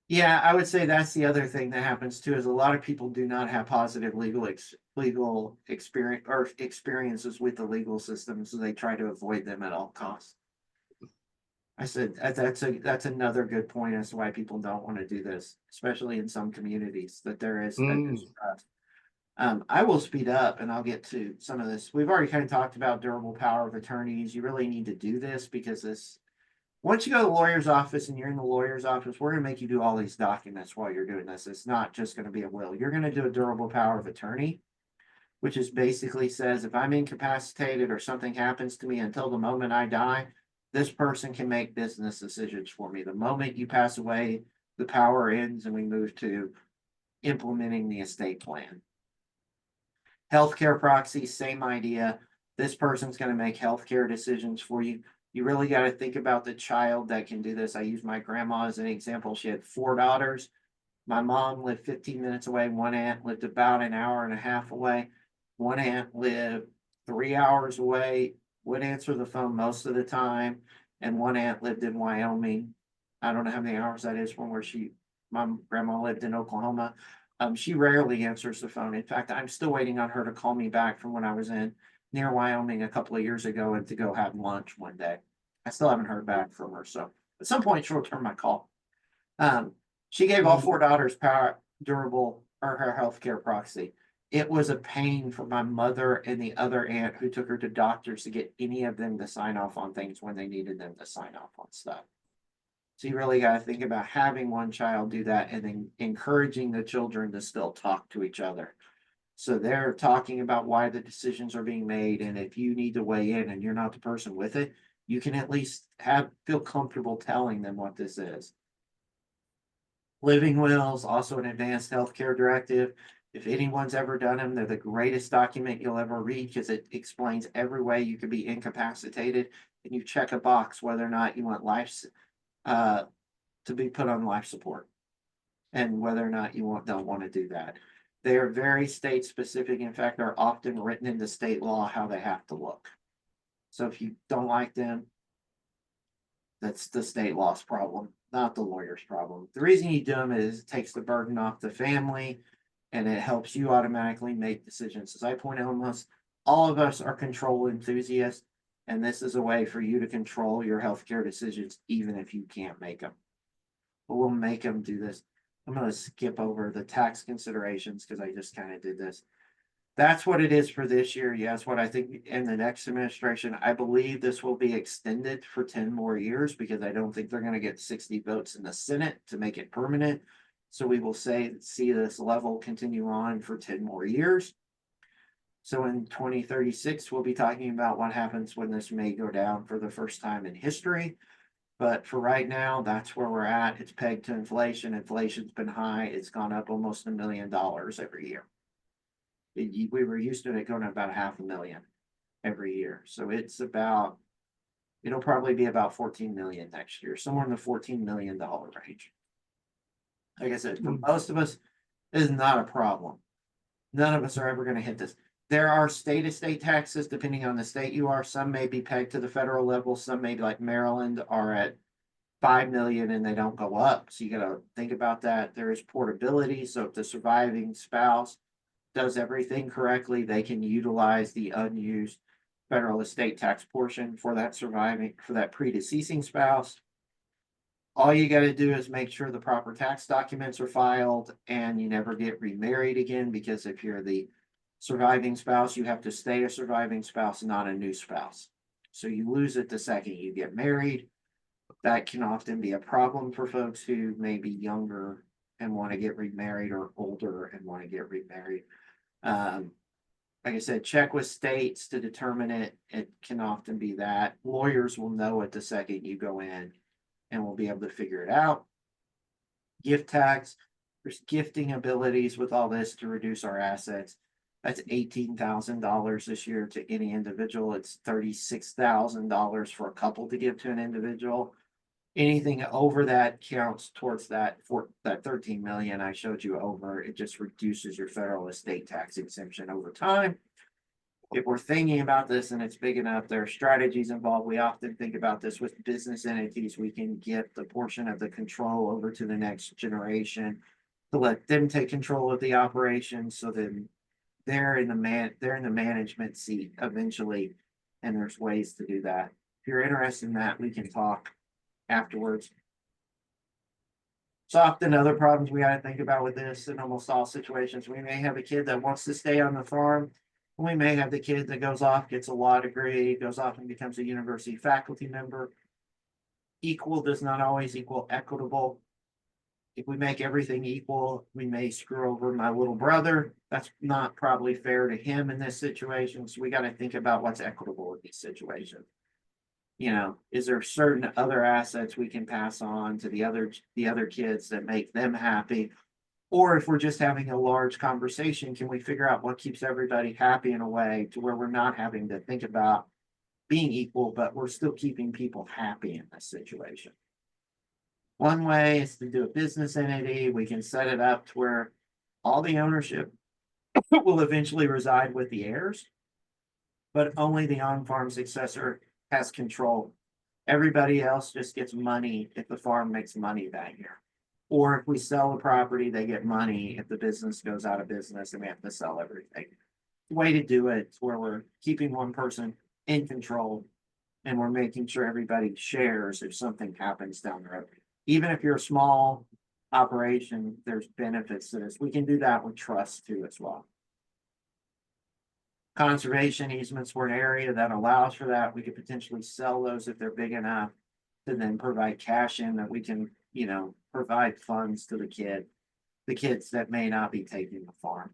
D: Yeah, I would say that's the other thing that happens too, is a lot of people do not have positive legal experience or experiences with the legal system, so they try to avoid them at all costs. I said that's another good point as to why people don't want to do this, especially in some communities that there is that distrust. I will speed up and I'll get to some of this. We've already kind of talked about durable power of attorneys. You really need to do this because this, once you go to the lawyer's office and you're in the lawyer's office, we're going to make you do all these documents while you're doing this. It's not just going to be a will. You're going to do a durable power of attorney, which is basically says if I'm incapacitated or something happens to me until the moment I die, this person can make business decisions for me. The moment you pass away, the power ends and we move to implementing the estate plan. Healthcare proxy, same idea. This person's going to make healthcare decisions for you. You really got to think about the child that can do this. I use my grandma as an example. She had 4 daughters. My mom lived 15 minutes away. One aunt lived about an hour and a half away. One aunt lived 3 hours away, would answer the phone most of the time. And one aunt lived in Wyoming. I don't know how many hours that is from where my grandma lived in Oklahoma. She rarely answers the phone. In fact, I'm still waiting on her to call me back from when I was in near Wyoming a couple of years ago and to go have lunch one day. I still haven't heard back from her. So at some point she'll return my call. She gave all 4 daughters power durable or her healthcare proxy. It was a pain for my mother and the other aunt who took her to doctors to get any of them to sign off on things when they needed them to sign off on stuff. So you really got to think about having one child do that and then encouraging the children to still talk to each other. So they're talking about why the decisions are being made. And if you need to weigh in and you're not the person with it, you can at least feel comfortable telling them what this is. Living wills, also an advanced healthcare directive. If anyone's ever done them, they're the greatest document you'll ever read because it explains every way you could be incapacitated and you check a box whether or not you want life to be put on life support and whether or not you don't want to do that. They are very state specific. In fact, they're often written into state law how they have to look. So if you don't like them, that's the state law's problem, not the lawyer's problem. The reason you do them is it takes the burden off the family and it helps you automatically make decisions. As I point out, almost all of us are control enthusiasts, and this is a way for you to control your healthcare decisions, even if you can't make them. But we'll make them do this. I'm going to skip over the tax considerations because I just kind of did this. That's what it is for this year. Yes, what I think in the next administration, I believe this will be extended for 10 more years because I don't think they're going to get 60 votes in the Senate to make it permanent. So we will see this level continue on for 10 more years. So in 2036, we'll be talking about what happens when this may go down for the first time in history. But for right now, that's where we're at. It's pegged to inflation. Inflation's been high. It's gone up almost $1 million every year. We were used to it going up about $500,000 every year. So it'll probably be about 14 million next year, somewhere in the $14 million range. Like I said, for most of us, this is not a problem. None of us are ever going to hit this. There are state estate taxes, depending on the state you are. Some may be pegged to the federal level. Some may be like Maryland are at 5 million and they don't go up. So you got to think about that. There is portability. So if the surviving spouse does everything correctly, they can utilize the unused federal estate tax portion for that predeceasing spouse. All you got to do is make sure the proper tax documents are filed and you never get remarried again, because if you're the surviving spouse, you have to stay a surviving spouse, not a new spouse. So you lose it the second you get married. That can often be a problem for folks who may be younger and want to get remarried, or older and want to get remarried. Like I said, check with states to determine it. It can often be that. Lawyers will know it the second you go in and will be able to figure it out. Gift tax, there's gifting abilities with all this to reduce our assets. That's $18,000 this year to any individual. It's $36,000 for a couple to give to an individual. Anything over that counts towards that for that 13 million I showed you over. It just reduces your federal estate tax exemption over time. If we're thinking about this and it's big enough, there are strategies involved. We often think about this with business entities. We can get the portion of the control over to the next generation to let them take control of the operation. So then they're in the management seat eventually. And there's ways to do that. If you're interested in that, we can talk afterwards. So often other problems we gotta think about with this in almost all situations, we may have a kid that wants to stay on the farm. We may have the kid that goes off, gets a law degree, goes off and becomes a university faculty member. Equal does not always equal equitable. If we make everything equal, we may screw over my little brother. That's not probably fair to him in this situation. So we gotta think about what's equitable in these situations. You know, is there certain other assets we can pass on to the other kids that make them happy? Or if we're just having a large conversation, can we figure out what keeps everybody happy in a way to where we're not having to think about being equal, but we're still keeping people happy in this situation? One way is to do a business entity. We can set it up to where all the ownership will eventually reside with the heirs, but only the on-farm successor has control. Everybody else just gets money if the farm makes money that year. Or if we sell the property, they get money if the business goes out of business and we have to sell everything. The way to do it is where we're keeping one person in control and we're making sure everybody shares if something happens down the road. Even if you're a small operation, there's benefits to this. We can do that with trust too as well. Conservation easements were an area that allows for that. We could potentially sell those if they're big enough to then provide cash in that we can, you know, provide funds to the kids that may not be taking the farm.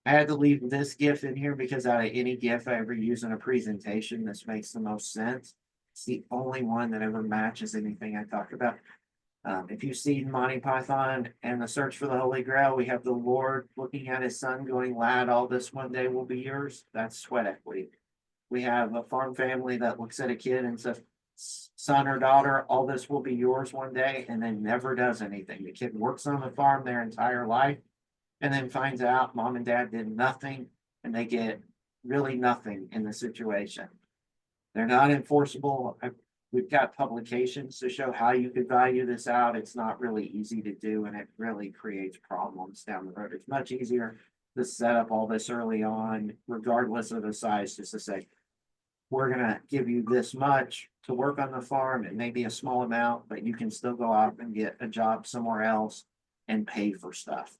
D: I had to leave this GIF in here because out of any GIF I ever use in a presentation, this makes the most sense. It's the only one that ever matches anything I talked about. If you see Monty Python and the Search for the Holy Grail, we have the Lord looking at his son going, lad, all this one day will be yours. That's sweat equity. We have a farm family that looks at a kid and says, son or daughter, all this will be yours one day, and then never does anything. The kid works on the farm their entire life and then finds out mom and dad did nothing and they get really nothing in the situation. They're not enforceable. We've got publications to show how you could value this out. It's not really easy to do, and it really creates problems down the road. It's much easier to set up all this early on, regardless of the size, just to say, we're gonna give you this much to work on the farm. It may be a small amount, but you can still go out and get a job somewhere else and pay for stuff.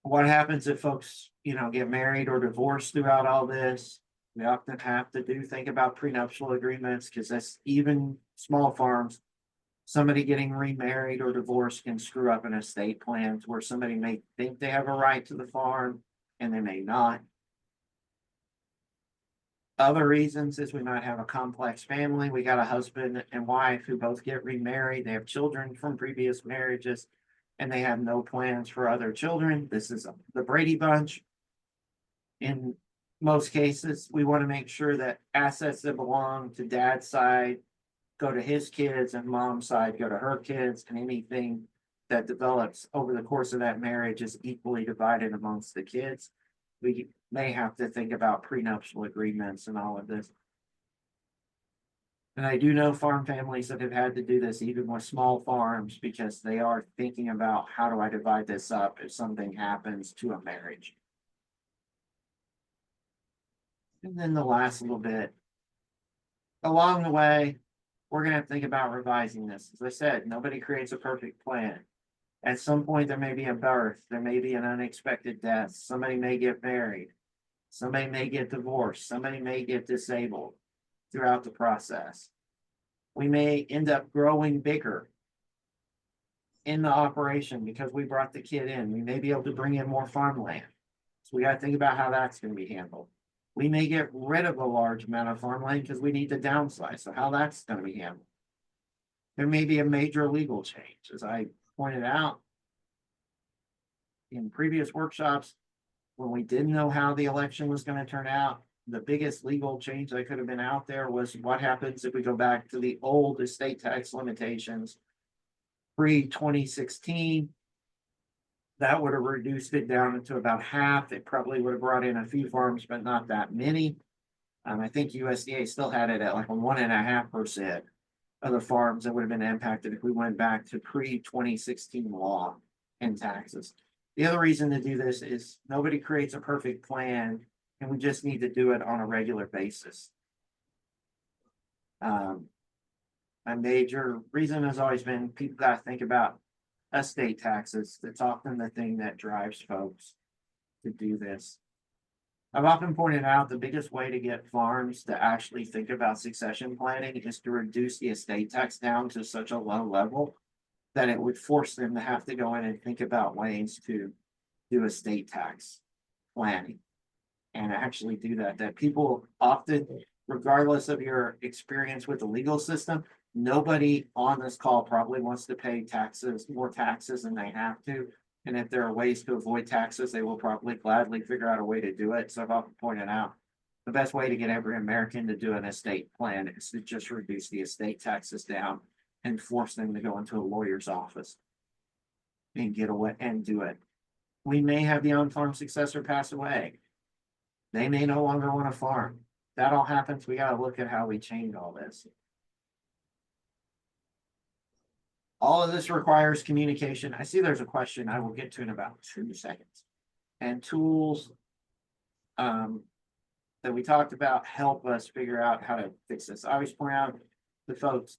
D: What happens if folks, you know, get married or divorced throughout all this? We often have to think about prenuptial agreements because that's even small farms. Somebody getting remarried or divorced can screw up an estate plan where somebody may think they have a right to the farm and they may not. Other reasons is we might have a complex family. We got a husband and wife who both get remarried. They have children from previous marriages and they have no plans for other children. This is the Brady Bunch. In most cases, we want to make sure that assets that belong to dad's side go to his kids and mom's side go to her kids, and anything that develops over the course of that marriage is equally divided amongst the kids. We may have to think about prenuptial agreements and all of this. And I do know farm families that have had to do this even with small farms because they are thinking about how do I divide this up if something happens to a marriage. And then the last little bit, along the way, we're going to think about revising this. As I said, nobody creates a perfect plan. At some point, there may be a birth, there may be an unexpected death, somebody may get married, somebody may get divorced, somebody may get disabled throughout the process. We may end up growing bigger in the operation because we brought the kid in. We may be able to bring in more farmland. So we got to think about how that's going to be handled. We may get rid of a large amount of farmland because we need to downsize. So how that's going to be handled. There may be a major legal change. As I pointed out in previous workshops, when we didn't know how the election was going to turn out, the biggest legal change that could have been out there was what happens if we go back to the old estate tax limitations pre-2016. That would have reduced it down to about half. It probably would have brought in a few farms, but not that many. I think USDA still had it at like 1.5% of the farms that would have been impacted if we went back to pre-2016 law and taxes. The other reason to do this is nobody creates a perfect plan, and we just need to do it on a regular basis. A major reason has always been people got to think about estate taxes. That's often the thing that drives folks to do this. I've often pointed out the biggest way to get farms to actually think about succession planning is to reduce the estate tax down to such a low level that it would force them to have to go in and think about ways to do estate tax planning and actually do that. That people often, regardless of your experience with the legal system, nobody on this call probably wants to pay taxes, more taxes than they have to. And if there are ways to avoid taxes, they will probably gladly figure out a way to do it. So I've often pointed out the best way to get every American to do an estate plan is to just reduce the estate taxes down and force them to go into a lawyer's office and get away and do it. We may have the on-farm successor pass away. They may no longer want to farm. That all happens. We got to look at how we change all this. All of this requires communication. I see there's a question I will get to in about 2 seconds. And tools that we talked about help us figure out how to fix this. I always point out to folks,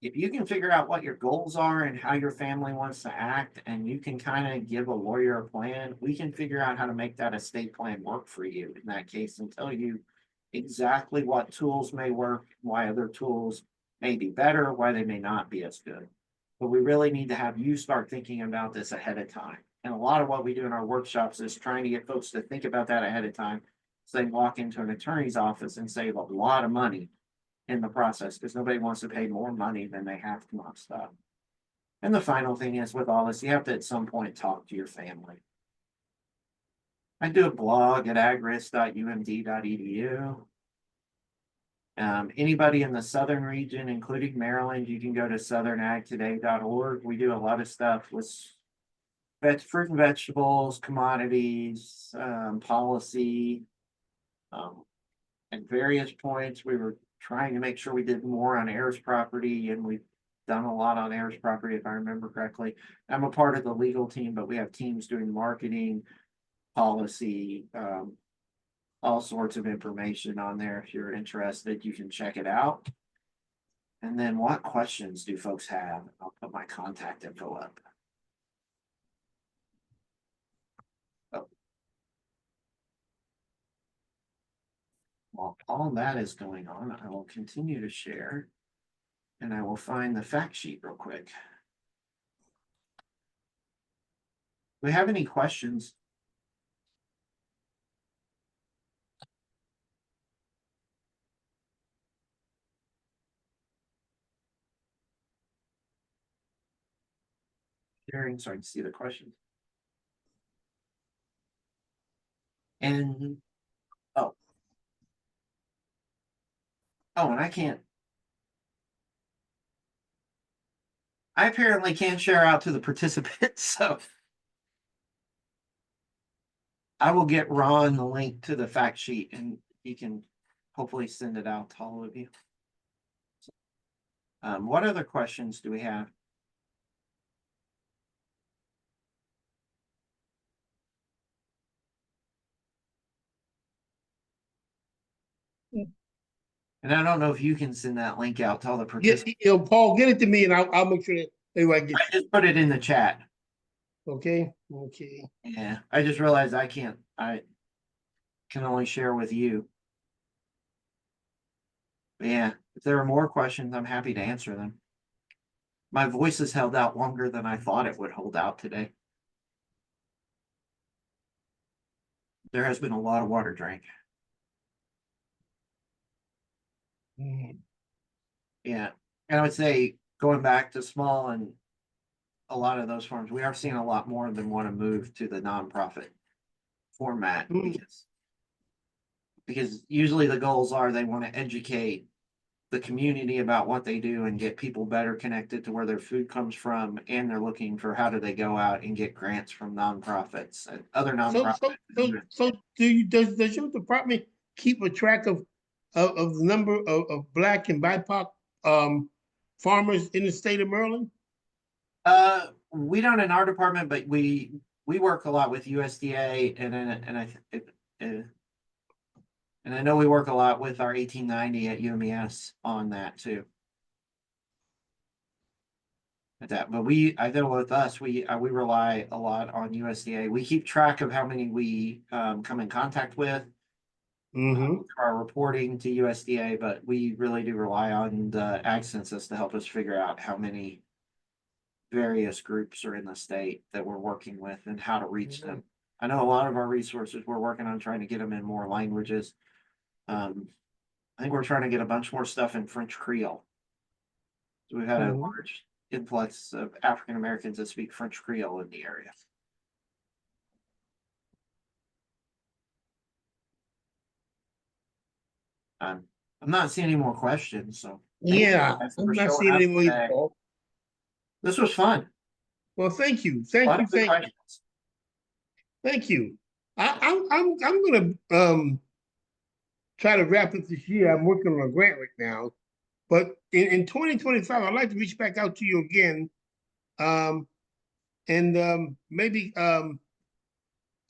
D: if you can figure out what your goals are and how your family wants to act, and you can kind of give a lawyer a plan, we can figure out how to make that estate plan work for you in that case and tell you exactly what tools may work, why other tools may be better, why they may not be as good. But we really need to have you start thinking about this ahead of time. And a lot of what we do in our workshops is trying to get folks to think about that ahead of time. So they walk into an attorney's office and save a lot of money in the process because nobody wants to pay more money than they have to on stuff. And the final thing is with all this, you have to at some point talk to your family. I do a blog at agris.umd.edu. Anybody in the southern region, including Maryland, you can go to southernagtoday.org. We do a lot of stuff with fruit and vegetables, commodities, policy. At various points, we were trying to make sure we did more on heirs property, and we've done a lot on heirs property, if I remember correctly. I'm a part of the legal team, but we have teams doing marketing, policy, all sorts of information on there. If you're interested, you can check it out. And then what questions do folks have? I'll put my contact info up. Oh. While all that is going on, I will continue to share and I will find the fact sheet real quick. Do we have any questions? Sharing so I can see the questions. And oh, and I apparently can't share out to the participants, so I will get Ron the link to the fact sheet and he can hopefully send it out to all of you. What other questions do we have? And I don't know if you can send that link out to all the
E: Yes,
D: participants.
E: Paul, get it to me and I'll make sure that everybody gets
D: I just put it in the chat.
E: it. Okay. Okay.
D: Yeah, I just realized I can only share with you. But yeah, if there are more questions, I'm happy to answer them. My voice has held out longer than I thought it would hold out today. There has been a lot of water drank. Yeah, and I would say going back to small and a lot of those farms, we are seeing a lot more than want to move to the nonprofit format because because usually the goals are they want to educate the community about what they do and get people better connected to where their food comes from, and they're looking for how do they go out and get grants from nonprofits and other
E: So,
D: nonprofits.
E: does your department keep a track of the number of Black and BIPOC farmers in the state of Maryland?
D: We don't in our department, but we work a lot with USDA and I know we work a lot with our 1890 at UMES on that too. At that, but I know with us, we rely a lot on USDA. We keep track of how many we come in contact with,
E: Mm-hmm.
D: our reporting to USDA, but we really do rely on the Ag Census to help us figure out how many various groups are in the state that we're working with and how to reach them. I know a lot of our resources, we're working on trying to get them in more languages. I think we're trying to get a bunch more stuff in French Creole. So we've had a
E: Mhm.
D: large influx of African Americans that speak French Creole in the area. I'm not seeing any more questions, so. thank you
E: Yeah,
D: guys
E: I'm
D: for
E: not
D: showing
E: seeing
D: up
E: any way.
D: today. This was fun.
E: Well, thank you,
D: A
E: thank
D: lot
E: you,
D: of good
E: thank you,
D: questions.
E: thank you. I'm gonna try to wrap up this year. I'm working on a grant right now, but in 2025, I'd like to reach back out to you again, and maybe come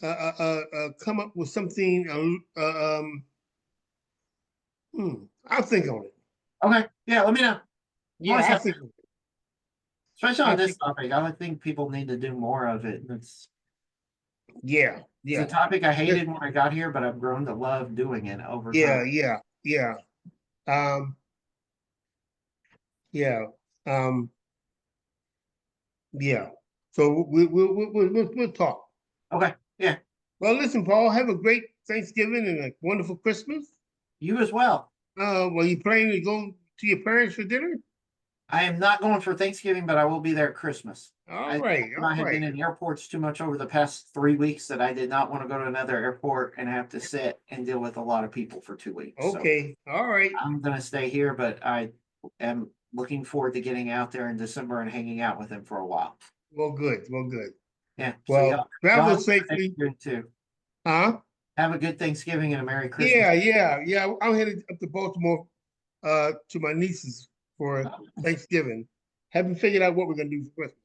E: up with something. I'll think on it.
D: Okay, yeah, let me know.
E: Yeah,
D: Always
E: I'll
D: have-
E: think on it.
D: Especially
E: I
D: on this
E: think-
D: topic, I would think people need to do more of it.
E: Yeah,
D: It's
E: yeah,
D: a topic I hated when I got here, but I've grown to love doing it over
E: yeah,
D: time.
E: yeah. Um, yeah, um, yeah. So we'll talk.
D: Okay, yeah,
E: Well, listen, Paul, have a great Thanksgiving and a wonderful Christmas.
D: you as well.
E: Were you planning to go to your parents for dinner?
D: I am not going for Thanksgiving, but I will be there at Christmas.
E: All right,
D: I have been in airports too much over the past 3 weeks that I did not want to go to another airport and have to sit and deal with a lot of people for 2 weeks. So
E: okay, all right.
D: I'm gonna stay here, but I am looking forward to getting out there in December and hanging out with him for a while.
E: Well, good, well, good.
D: Yeah. So
E: Well, travel
D: y'all have a good
E: safely.
D: Thanksgiving too.
E: Huh?
D: Have a good Thanksgiving and a Merry Christmas.
E: Yeah. I'm headed up to Baltimore to my nieces for Thanksgiving. Haven't figured out what we're gonna do for Christmas.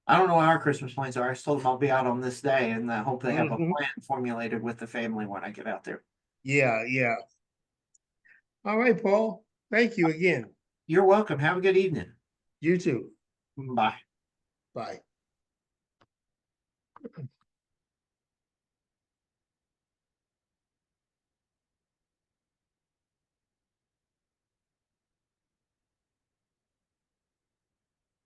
D: I don't know what our Christmas plans are. I told them I'll be out on this day, and I hope they have a
E: Mhm.
D: plan formulated with the family when I get out there.
E: Yeah. All right, Paul. Thank you again.
D: You're welcome. Have a good evening.
E: You too.
D: Bye.
E: Bye.